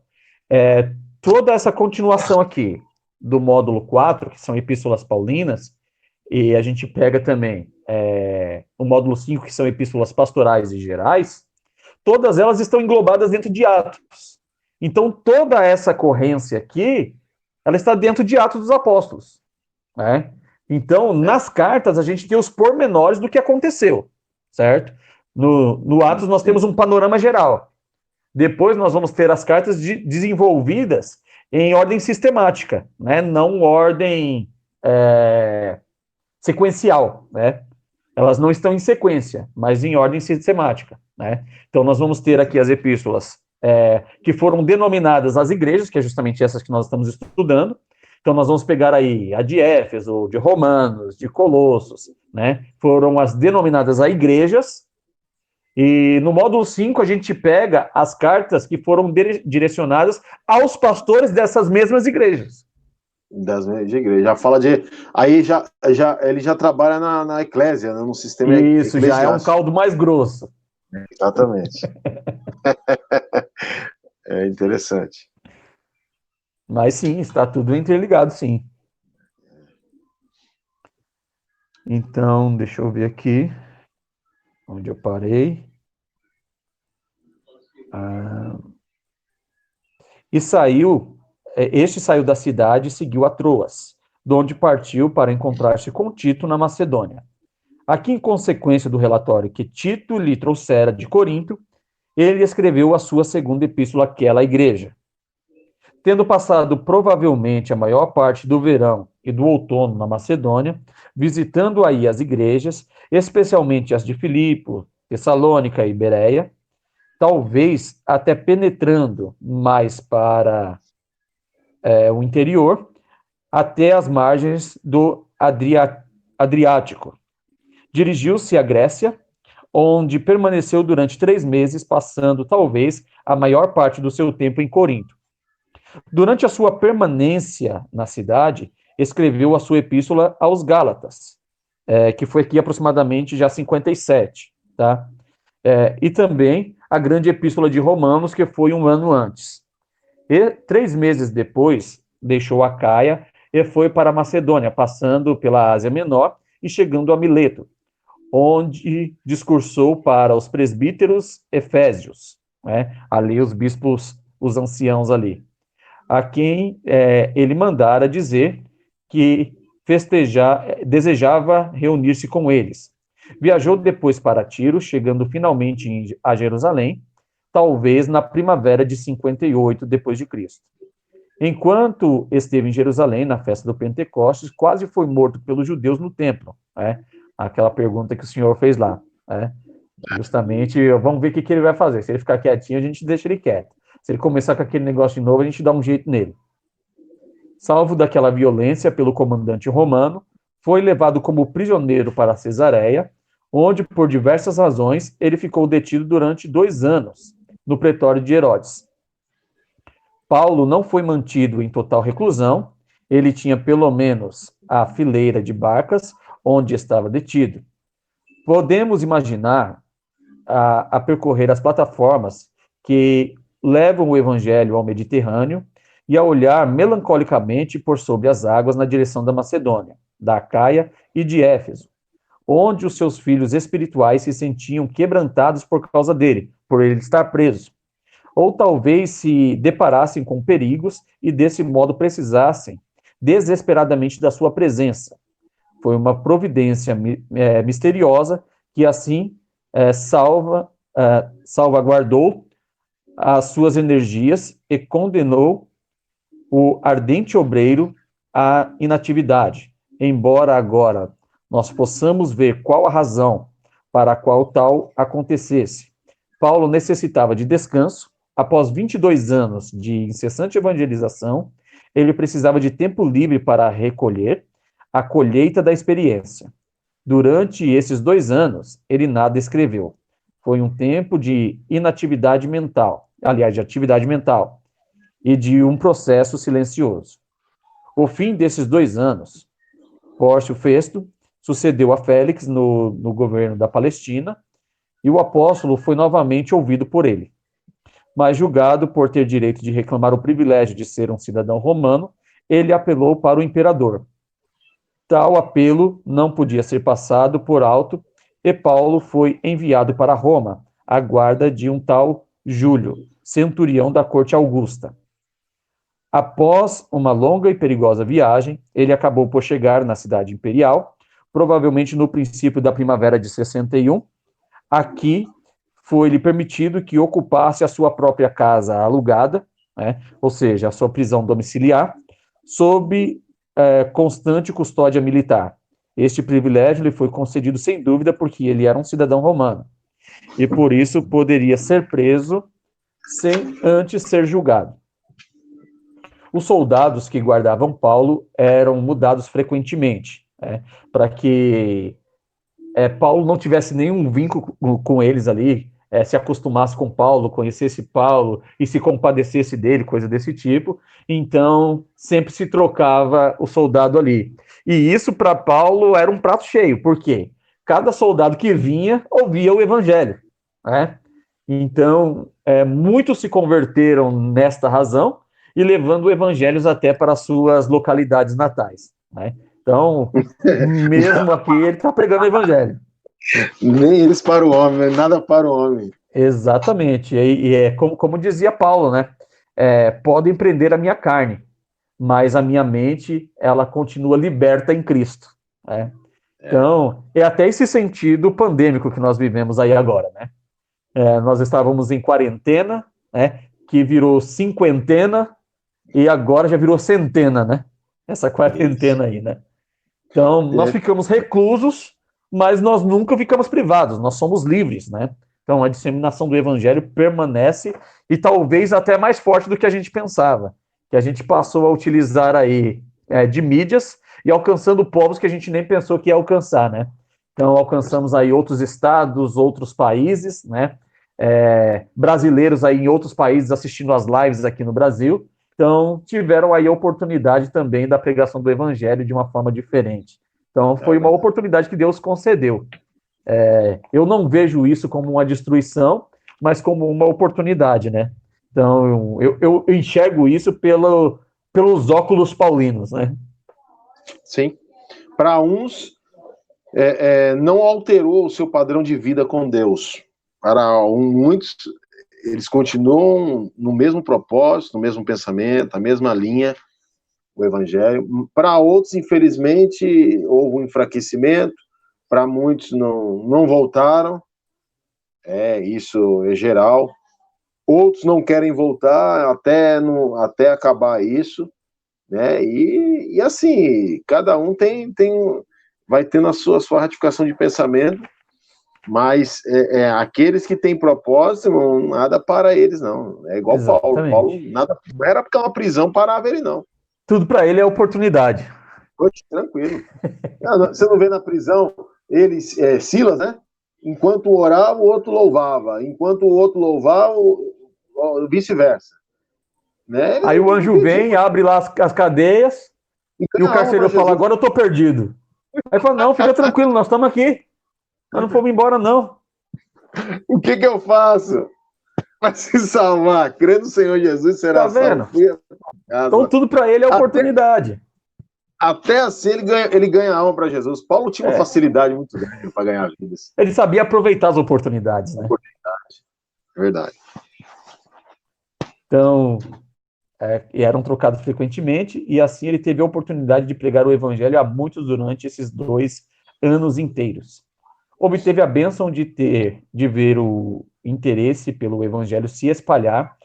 S2: toda essa continuação aqui do módulo 4, que são epístolas paulinas, e a gente pega também o módulo 5, que são epístolas pastorais e gerais, todas elas estão englobadas dentro de Atos. Então, toda essa corrência aqui, ela está dentro de Atos dos Apóstolos. Né? Então, nas cartas, a gente tem os pormenores do que aconteceu, certo? No Atos, nós temos um panorama geral. Depois, nós vamos ter as cartas desenvolvidas em ordem sistemática, né? Não ordem sequencial, né? Elas não estão em sequência, mas em ordem sistemática, né? Então, nós vamos ter aqui as epístolas que foram denominadas as igrejas, que é justamente essas que nós estamos estudando. Então, nós vamos pegar aí a de Éfeso, de Romanos, de Colossos, né? Foram as denominadas a igrejas. E no módulo 5, a gente pega as cartas que foram direcionadas aos pastores dessas mesmas igrejas.
S1: Das mesmas igrejas. Já fala de. Aí ele já trabalha na eclésia, né, no sistema
S2: Isso, já é um caldo mais grosso.
S1: Exatamente. É interessante.
S2: Mas sim, está tudo interligado, sim. Então, deixa eu ver aqui onde eu parei. Este saiu da cidade e seguiu a Troas, de onde partiu para encontrar-se com Tito na Macedônia. Aqui, em consequência do relatório que Tito lhe trouxera de Corinto, ele escreveu a sua segunda epístola àquela igreja. Tendo passado provavelmente a maior parte do verão e do outono na Macedônia, visitando aí as igrejas, especialmente as de Filipe, Tessalônica e Bereia, talvez até penetrando mais para o interior, até as margens do Adriático. Dirigiu-se à Grécia, onde permaneceu durante 3 meses, passando talvez a maior parte do seu tempo em Corinto. Durante a sua permanência na cidade, escreveu a sua epístola aos Gálatas, que foi aqui aproximadamente já 57, tá? E também a grande epístola de Romanos, que foi 1 ano antes. E 3 meses depois, deixou a Caia e foi para a Macedônia, passando pela Ásia Menor e chegando a Mileto, onde discursou para os presbíteros efésios, ali os bispos, os anciãos ali, a quem ele mandara dizer que desejava reunir-se com eles. Viajou depois para Tiro, chegando finalmente a Jerusalém, talvez na primavera de 58 depois de Cristo. Enquanto esteve em Jerusalém, na festa do Pentecostes, quase foi morto pelos judeus no templo. Aquela pergunta que o senhor fez lá. Justamente, vamos ver o que ele vai fazer. Se ele ficar quietinho, a gente deixa ele quieto. Se ele começar com aquele negócio de novo, a gente dá um jeito nele. Salvo daquela violência pelo comandante romano, foi levado como prisioneiro para Cesareia, onde, por diversas razões, ele ficou detido durante 2 anos, no pretório de Herodes. Paulo não foi mantido em total reclusão, ele tinha pelo menos a fileira de barcas onde estava detido. Podemos imaginar a percorrer as plataformas que levam o evangelho ao Mediterrâneo e a olhar melancolicamente por sobre as águas na direção da Macedônia, da Acaia e de Éfeso, onde os seus filhos espirituais se sentiam quebrantados por causa dele, por ele estar preso. Ou talvez se deparassem com perigos e desse modo precisassem desesperadamente da sua presença. Foi uma providência misteriosa que assim salvaguardou as suas energias e condenou o ardente obreiro à inatividade, embora agora nós possamos ver qual a razão para a qual tal acontecesse. Paulo necessitava de descanso. Após 22 anos de incessante evangelização, ele precisava de tempo livre para recolher a colheita da experiência. Durante esses 2 anos, ele nada escreveu. Foi um tempo de inatividade mental, aliás, de atividade mental, e de um processo silencioso. O fim desses 2 anos, Pórcio Festo sucedeu a Félix no governo da Palestina, e o apóstolo foi novamente ouvido por ele. Mas julgado por ter direito de reclamar o privilégio de ser um cidadão romano, ele apelou para o imperador. Tal apelo não podia ser passado por alto, e Paulo foi enviado para Roma, à guarda de um tal Júlio, centurião da corte augusta. Após uma longa e perigosa viagem, ele acabou por chegar na cidade imperial, provavelmente no princípio da primavera de 61. Aqui foi-lhe permitido que ocupasse a sua própria casa alugada, ou seja, a sua prisão domiciliar, sob constante custódia militar. Este privilégio lhe foi concedido sem dúvida porque ele era um cidadão romano, e por isso poderia ser preso sem antes ser julgado. Os soldados que guardavam Paulo eram mudados frequentemente, para que Paulo não tivesse nenhum vínculo com eles ali, se acostumasse com Paulo, conhecesse Paulo e se compadecesse dele, coisa desse tipo. Então, sempre se trocava o soldado ali. E isso, para Paulo, era um prato cheio. Por quê? Cada soldado que vinha ouvia o evangelho. Então, muitos se converteram nesta razão e levando evangelhos até para suas localidades natais. Então, mesmo aqui, ele está pregando o evangelho.
S1: Nem eles para o homem, nada para o homem.
S2: Exatamente. E é como dizia Paulo, né? Podem prender a minha carne, mas a minha mente, ela continua liberta em Cristo. Né? Então, é até esse sentido pandêmico que nós vivemos aí agora, né? Nós estávamos em quarentena, né? Que virou cinquentena e agora já virou centena, né? Essa quarentena aí, né? Então, nós ficamos reclusos, mas nós nunca ficamos privados, nós somos livres, né? Então, a disseminação do evangelho permanece e talvez até mais forte do que a gente pensava, que a gente passou a utilizar aí de mídias e alcançando povos que a gente nem pensou que ia alcançar, né? Então, alcançamos aí outros estados, outros países, né? Brasileiros aí em outros países assistindo as lives aqui no Brasil. Então, tiveram aí a oportunidade também da pregação do evangelho de uma forma diferente. Então, foi uma oportunidade que Deus concedeu. Eu não vejo isso como uma destruição, mas como uma oportunidade, né? Então, eu enxergo isso pelos óculos paulinos, né?
S1: Sim. Para uns, não alterou o seu padrão de vida com Deus. Para muitos, eles continuam no mesmo propósito, no mesmo pensamento, a mesma linha, o evangelho. Para outros, infelizmente, houve um enfraquecimento. Para muitos não voltaram. Isso é geral. Outros não querem voltar até acabar isso, né? E assim, cada um vai tendo a sua ratificação de pensamento. Mas aqueles que têm propósito, nada para eles, não. É igual
S2: Exatamente.
S1: Paulo, nada, não era porque é uma prisão parava ele, não.
S2: Tudo para ele é oportunidade.
S1: Poxa, tranquilo. Você não vê na prisão, Silas, né? Enquanto orava, o outro louvava. Enquanto o outro louvava, vice-versa. Né?
S2: Aí o anjo vem, abre lá as cadeias, e o carcereiro fala, agora eu tô perdido. Aí fala, não, fica tranquilo, nós estamos aqui. Nós não fomos embora, não.
S1: O que eu faço? Para se salvar, crê no Senhor Jesus, será
S2: salvo. Então tudo para ele é oportunidade.
S1: Até assim ele ganha alma para Jesus. Paulo tinha uma facilidade muito grande para ganhar vidas.
S2: Ele sabia aproveitar as oportunidades, né?
S1: Verdade.
S2: Então, eram trocados frequentemente, e assim ele teve a oportunidade de pregar o evangelho a muitos durante esses 2 anos inteiros. Obteve a bênção de ver o interesse pelo evangelho se espalhar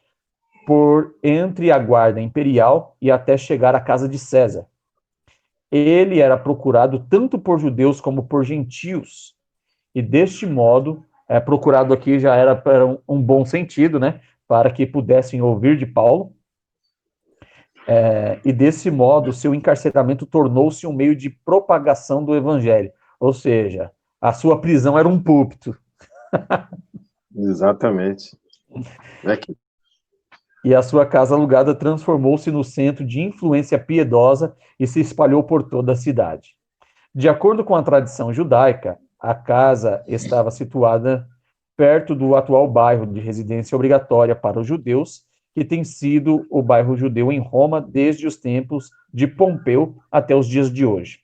S2: por entre a guarda imperial e até chegar à casa de César. Ele era procurado tanto por judeus como por gentios, e deste modo, procurado aqui já era para um bom sentido, né, para que pudessem ouvir de Paulo, e desse modo seu encarceramento tornou-se um meio de propagação do evangelho, ou seja, a sua prisão era um púlpito.
S1: Exatamente.
S2: E a sua casa alugada transformou-se no centro de influência piedosa e se espalhou por toda a cidade. De acordo com a tradição judaica, a casa estava situada perto do atual bairro de residência obrigatória para os judeus, que tem sido o bairro judeu em Roma desde os tempos de Pompeu até os dias de hoje.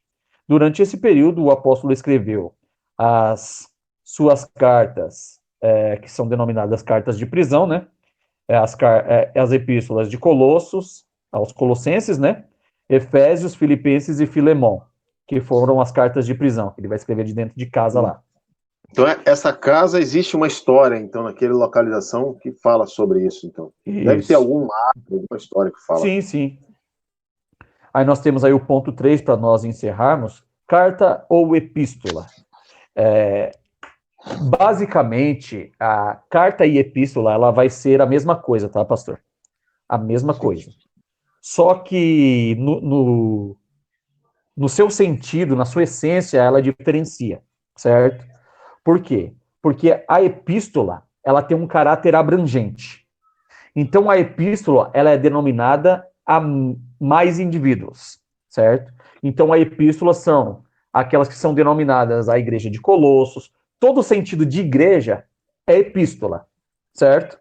S2: Durante esse período, o apóstolo escreveu as suas cartas, que são denominadas cartas de prisão, né? As epístolas de Colossos, aos Colossenses, né? Efésios, Filipenses e Filemão, que foram as cartas de prisão, que ele vai escrever de dentro de casa lá.
S1: Então, essa casa, existe uma história, então, naquela localização que fala sobre isso, então. Isso. Deve ter alguma história que fala.
S2: Sim, sim. Aí nós temos aí o ponto 3 para nós encerrarmos, carta ou epístola. Basicamente, a carta e epístola, ela vai ser a mesma coisa, tá, pastor? A mesma coisa. Só que no seu sentido, na sua essência, ela diferencia, certo? Por quê? Porque a epístola, ela tem um caráter abrangente. Então, a epístola, ela é denominada a mais indivíduos, certo? Então, a epístola são aquelas que são denominadas a igreja de Colossos. Todo sentido de igreja é epístola, certo?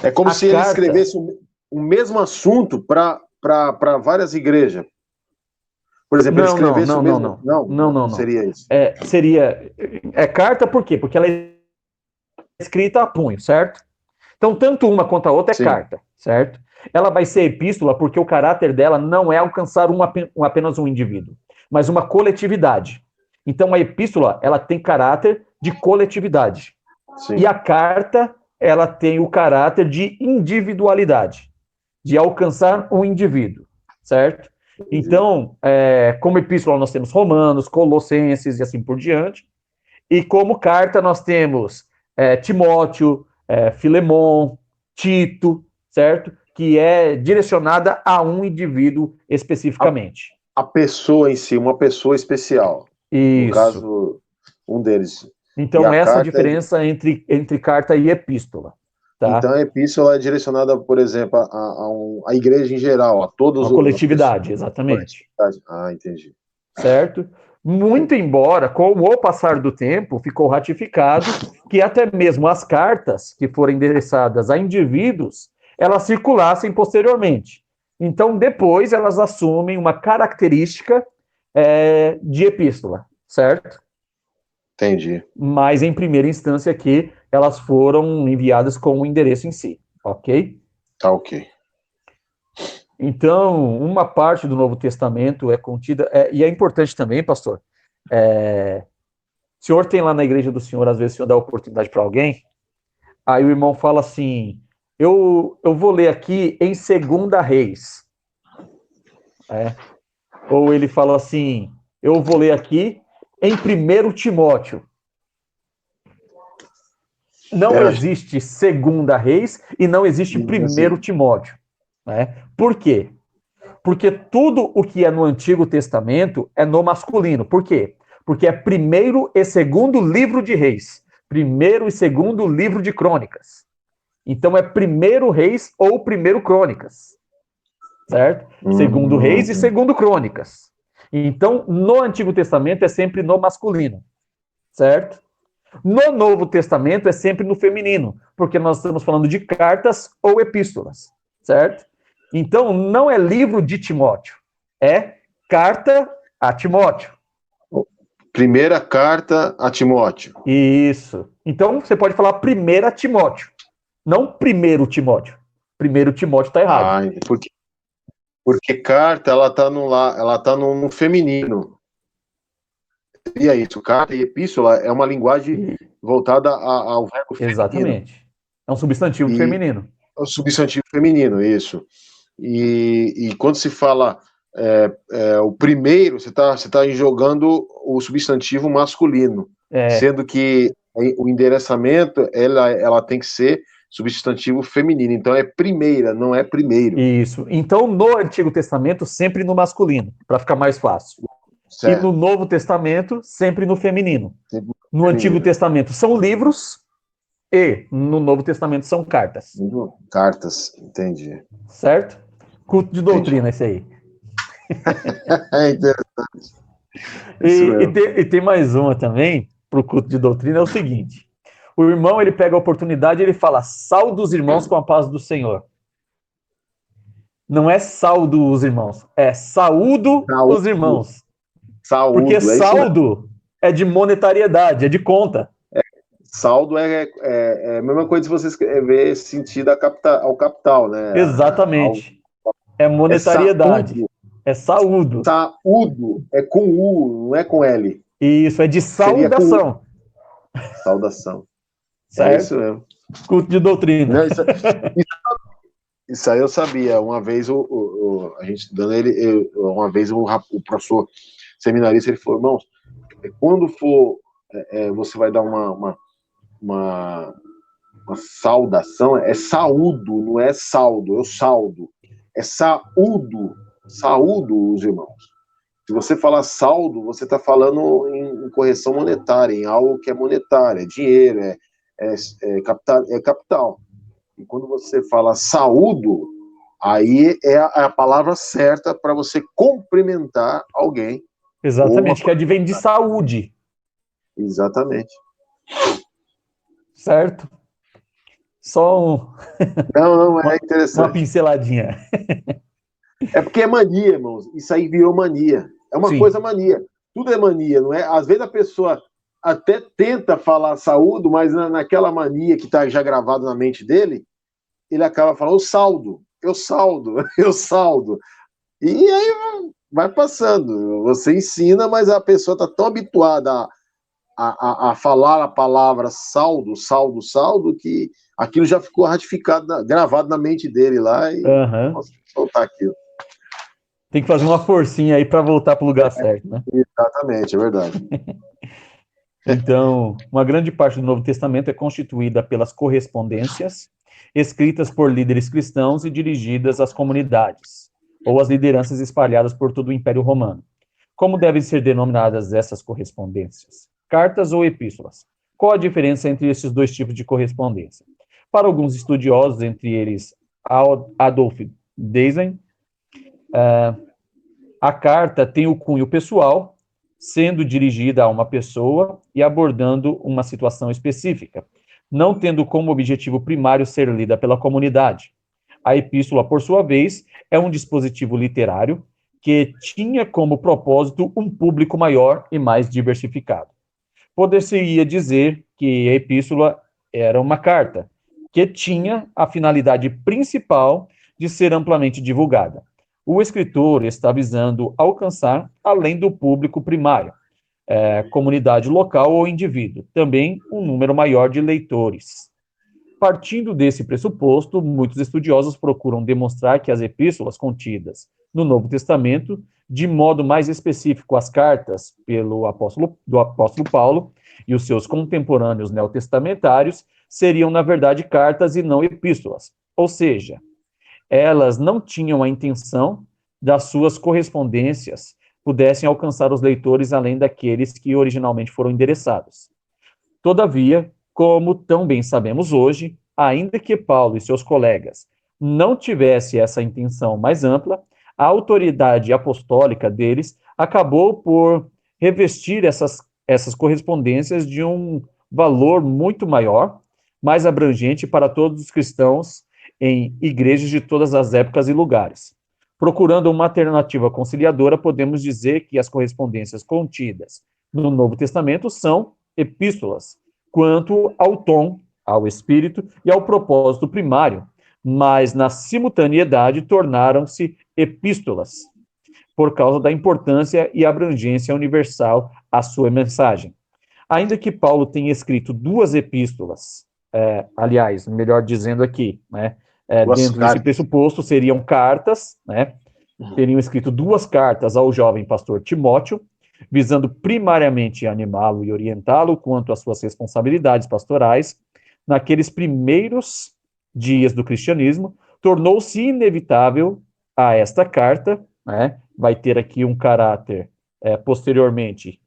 S1: É como se ele escrevesse o mesmo assunto para várias igrejas. Por exemplo, ele escrevesse
S2: não,
S1: o mesmo...
S2: Não.
S1: Seria isso.
S2: Seria carta, por quê? Porque ela é escrita a punho, certo? Então, tanto uma quanto a outra é carta, certo? Ela vai ser epístola porque o caráter dela não é alcançar apenas um indivíduo, mas uma coletividade. Então, a epístola, ela tem caráter de coletividade. Sim. E a carta, ela tem o caráter de individualidade, de alcançar um indivíduo, certo? Então, como epístola, nós temos Romanos, Colossenses e assim por diante. E como carta, nós temos Timóteo, Filemon, Tito, certo? Que é direcionada a um indivíduo especificamente.
S1: A pessoa em si, uma pessoa especial.
S2: Isso.
S1: No caso, um deles.
S2: Então, essa é a diferença entre carta e epístola. Tá?
S1: Então, a epístola é direcionada, por exemplo, à igreja em geral, a todos os...
S2: A coletividade, exatamente.
S1: Ah, entendi.
S2: Certo? Muito embora, com o passar do tempo, ficou ratificado que até mesmo as cartas que forem endereçadas a indivíduos, elas circulassem posteriormente. Então, depois, elas assumem uma característica de epístola, certo?
S1: Entendi.
S2: Mas, em primeira instância, aqui, elas foram enviadas com o endereço em si, ok?
S1: Tá ok.
S2: Então, uma parte do Novo Testamento é contida, e é importante também, pastor, o senhor tem lá na igreja do senhor, às vezes o senhor dá oportunidade para alguém, aí o irmão fala assim, eu vou ler aqui em 2 Reis. Ou ele fala assim, eu vou ler aqui em 1 Timóteo. Não existe 2 Reis e não existe 1 Timóteo. Por quê? Porque tudo o que é no Antigo Testamento é no masculino. Por quê? Porque é 1º e 2º livro de Reis. 1º e 2º livro de Crônicas. Então é 1 Reis ou 1 Crônicas. Certo? 2 Reis e 2 Crônicas. Então, no Antigo Testamento é sempre no masculino. Certo? No Novo Testamento é sempre no feminino. Porque nós estamos falando de cartas ou epístolas. Certo? Então, não é livro de Timóteo, é carta a Timóteo.
S1: Primeira carta a Timóteo.
S2: Isso. Então, você pode falar 1 Timóteo, não 1 Timóteo. 1 Timóteo está errado.
S1: Porque carta, ela tá no feminino. E é isso, carta e epístola é uma linguagem voltada ao verbo feminino.
S2: Exatamente. É um substantivo feminino.
S1: É um substantivo feminino, isso. E quando se fala o primeiro, você está jogando o substantivo masculino, sendo que o endereçamento ela tem que ser substantivo feminino. Então é primeira, não é primeiro.
S2: Isso. Então no Antigo Testamento sempre no masculino, para ficar mais fácil. Certo. E no Novo Testamento sempre no feminino. No Antigo Testamento são livros e no Novo Testamento são cartas.
S1: Cartas, entendi.
S2: Certo? Culto de doutrina, esse aí.
S1: É interessante.
S2: E tem mais uma também, para o culto de doutrina, é o seguinte. O irmão, ele pega a oportunidade e ele fala, saúde os irmãos com a paz do Senhor. Não é saldo os irmãos, é saúdo os irmãos.
S1: Saúdo,
S2: porque saldo é de monetariedade, é de conta.
S1: Saldo é a mesma coisa se você escrever sentido ao capital, né?
S2: Exatamente. É monetariedade. É saúdo.
S1: Saúdo é com U, não é com L.
S2: Isso, é de saudação.
S1: Saudação.
S2: Certo?
S1: É isso mesmo.
S2: Culto de doutrina.
S1: Não, isso aí eu sabia. Uma vez a gente dando ele, uma vez o professor seminarista, ele falou, irmãos, quando for você vai dar uma saudação, é saúdo, não é saldo, é o saldo. É saúdo os irmãos. Se você falar saldo, você está falando em correção monetária, em algo que é monetário, é dinheiro, é capital. E quando você fala saúdo, aí é a palavra certa para você cumprimentar alguém.
S2: Exatamente, que advém de saúde.
S1: Exatamente.
S2: Certo? Só
S1: Não, é interessante.
S2: Uma pinceladinha.
S1: É porque é mania, irmãos. Isso aí virou mania. É uma
S2: Sim.
S1: coisa mania. Tudo é mania, não é? Às vezes a pessoa até tenta falar saúdo, mas naquela mania que está já gravado na mente dele, ele acaba falando eu saldo, eu saldo. E aí vai passando. Você ensina, mas a pessoa está tão habituada a falar a palavra saldo, saldo, saldo, que aquilo já ficou ratificado, gravado na mente dele lá e posso soltar aquilo.
S2: Tem que fazer uma forcinha aí para voltar para o lugar certo, né?
S1: Exatamente, é verdade.
S2: Então, uma grande parte do Novo Testamento é constituída pelas correspondências escritas por líderes cristãos e dirigidas às comunidades, ou às lideranças espalhadas por todo o Império Romano. Como devem ser denominadas essas correspondências? Cartas ou epístolas? Qual a diferença entre esses dois tipos de correspondência? Para alguns estudiosos, entre eles Adolf Dasein, a carta tem o cunho pessoal, sendo dirigida a uma pessoa e abordando uma situação específica, não tendo como objetivo primário ser lida pela comunidade. A epístola, por sua vez, é um dispositivo literário que tinha como propósito um público maior e mais diversificado. Poder-se-ia dizer que a epístola era uma carta, que tinha a finalidade principal de ser amplamente divulgada. O escritor está visando alcançar além do público primário, comunidade local ou indivíduo, também um número maior de leitores. Partindo desse pressuposto, muitos estudiosos procuram demonstrar que as epístolas contidas no Novo Testamento, de modo mais específico as cartas do apóstolo Paulo e os seus contemporâneos neotestamentários, seriam, na verdade, cartas e não epístolas. Ou seja, elas não tinham a intenção das suas correspondências pudessem alcançar os leitores além daqueles que originalmente foram endereçados. Todavia, como tão bem sabemos hoje, ainda que Paulo e seus colegas não tivessem essa intenção mais ampla, a autoridade apostólica deles acabou por revestir essas correspondências de um valor muito maior, mais abrangente para todos os cristãos em igrejas de todas as épocas e lugares. Procurando uma alternativa conciliadora, podemos dizer que as correspondências contidas no Novo Testamento são epístolas, quanto ao tom, ao espírito e ao propósito primário, mas na simultaneidade tornaram-se epístolas, por causa da importância e abrangência universal à sua mensagem. Ainda que Paulo tenha escrito 2 epístolas, aliás, melhor dizendo aqui, né, dentro desse pressuposto seriam cartas, né, teriam escrito 2 cartas ao jovem pastor Timóteo, visando primariamente animá-lo e orientá-lo quanto às suas responsabilidades pastorais, naqueles primeiros dias do cristianismo, tornou-se inevitável a esta carta, né, vai ter aqui um caráter posteriormente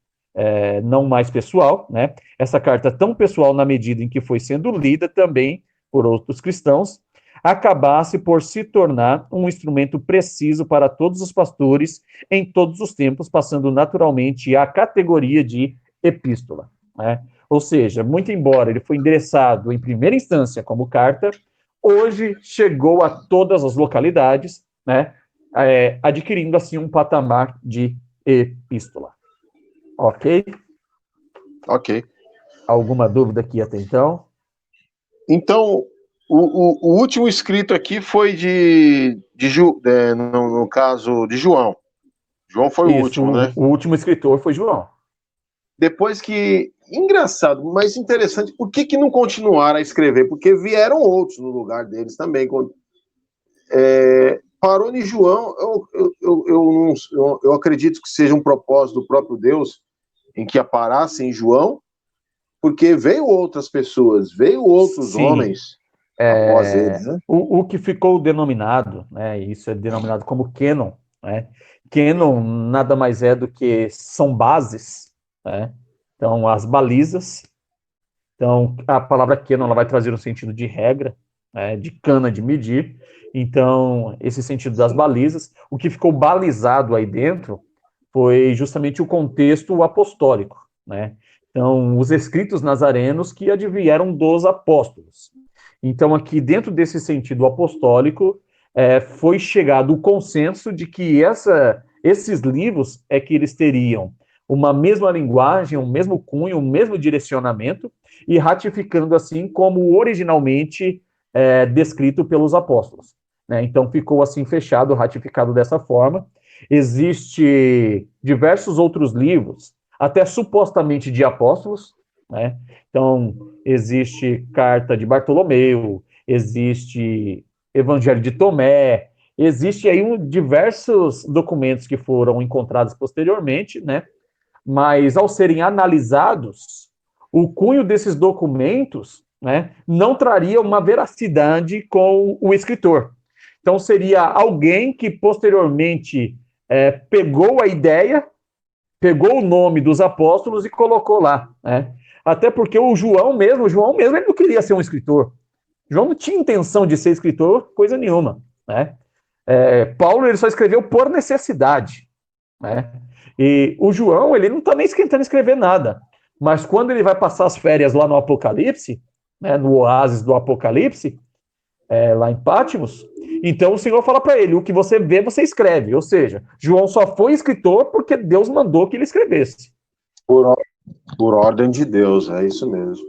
S2: não mais pessoal, né, essa carta tão pessoal na medida em que foi sendo lida também por outros cristãos, acabasse por se tornar um instrumento preciso para todos os pastores em todos os tempos, passando naturalmente à categoria de epístola, né? Ou seja, muito embora ele foi endereçado em primeira instância como carta, hoje chegou a todas as localidades, né, adquirindo assim um patamar de epístola. Ok?
S1: Ok.
S2: Alguma dúvida aqui até então?
S1: Então, o último escrito aqui foi no caso de João. João foi o último, né?
S2: O último escritor foi João.
S1: Depois que... Engraçado, mas interessante, por que não continuaram a escrever? Porque vieram outros no lugar deles também. Parou em João, eu acredito que seja um propósito do próprio Deus em que aparasse em João, porque veio outras pessoas, veio outros homens após eles, né?
S2: O que ficou denominado, né, isso é denominado como cânon, né? Cânon nada mais é do que são bases, né? Então, as balizas. Então, a palavra cânon ela vai trazer um sentido de regra, né, de cana de medir. Então, esse sentido das balizas. O que ficou balizado aí dentro foi justamente o contexto apostólico, né? Então, os escritos nazarenos que advieram dos apóstolos. Então, aqui dentro desse sentido apostólico, foi chegado o consenso de que esses livros é que eles teriam uma mesma linguagem, um mesmo cunho, um mesmo direcionamento, e ratificando assim como originalmente descrito pelos apóstolos. Né? Então ficou assim fechado, ratificado dessa forma. Existe diversos outros livros, até supostamente de apóstolos, né? Então existe Carta de Bartolomeu, existe Evangelho de Tomé, existe aí diversos documentos que foram encontrados posteriormente, né? Mas ao serem analisados, o cunho desses documentos, né, não traria uma veracidade com o escritor. Então seria alguém que posteriormente pegou a ideia, pegou o nome dos apóstolos e colocou lá, né? Até porque o João mesmo ele não queria ser um escritor. João não tinha intenção de ser escritor, coisa nenhuma, né? Paulo ele só escreveu por necessidade, né? E o João ele não está nem tentando escrever nada, mas quando ele vai passar as férias lá no Apocalipse, né, no oásis do Apocalipse, lá em Patmos, então o Senhor fala para ele, o que você vê, você escreve. Ou seja, João só foi escritor porque Deus mandou que ele escrevesse.
S1: Por ordem de Deus, é isso mesmo.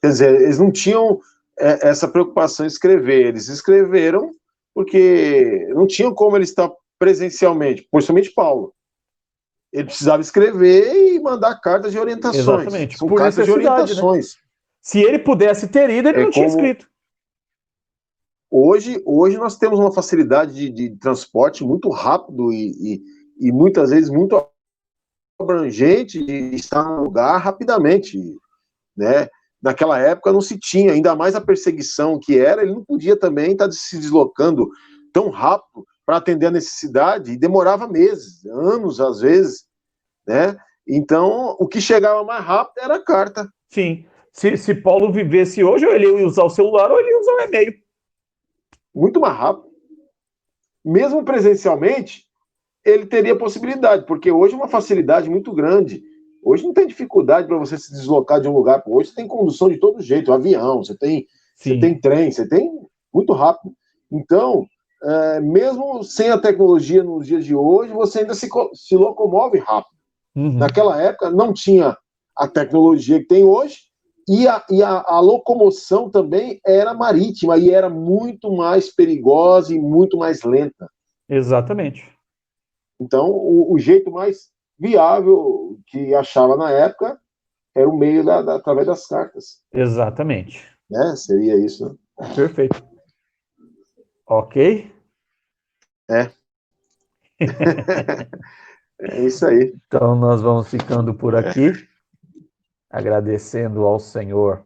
S1: Quer dizer, eles não tinham essa preocupação em escrever, eles escreveram porque não tinham como ele estar presencialmente, principalmente Paulo. Ele precisava escrever e mandar cartas de orientações.
S2: Exatamente,
S1: São
S2: por
S1: cartas de orientações.
S2: Né? Se ele pudesse ter ido, ele não tinha escrito.
S1: Hoje nós temos uma facilidade de transporte muito rápido e muitas vezes muito abrangente de estar no lugar rapidamente, né? Naquela época não se tinha, ainda mais a perseguição que era, ele não podia também estar se deslocando tão rápido para atender a necessidade, e demorava meses, anos às vezes, né? Então, o que chegava mais rápido era a carta.
S2: Sim. Se Paulo vivesse hoje, ou ele ia usar o celular ou ele ia usar o e-mail.
S1: Muito mais rápido. Mesmo presencialmente, ele teria possibilidade, porque hoje é uma facilidade muito grande. Hoje não tem dificuldade para você se deslocar de um lugar para outro. Você tem condução de todo jeito, avião, você tem trem, você tem muito rápido. Então, mesmo sem a tecnologia nos dias de hoje, você ainda se locomove rápido.
S2: Uhum.
S1: Naquela época não tinha a tecnologia que tem hoje, e a locomoção também era marítima e era muito mais perigosa e muito mais lenta.
S2: Exatamente.
S1: Então, o jeito mais viável que achava na época era o meio através das cartas.
S2: Exatamente.
S1: Né? Seria isso, né?
S2: Perfeito. Ok?
S1: É isso aí.
S2: Então, nós vamos ficando por aqui, agradecendo ao Senhor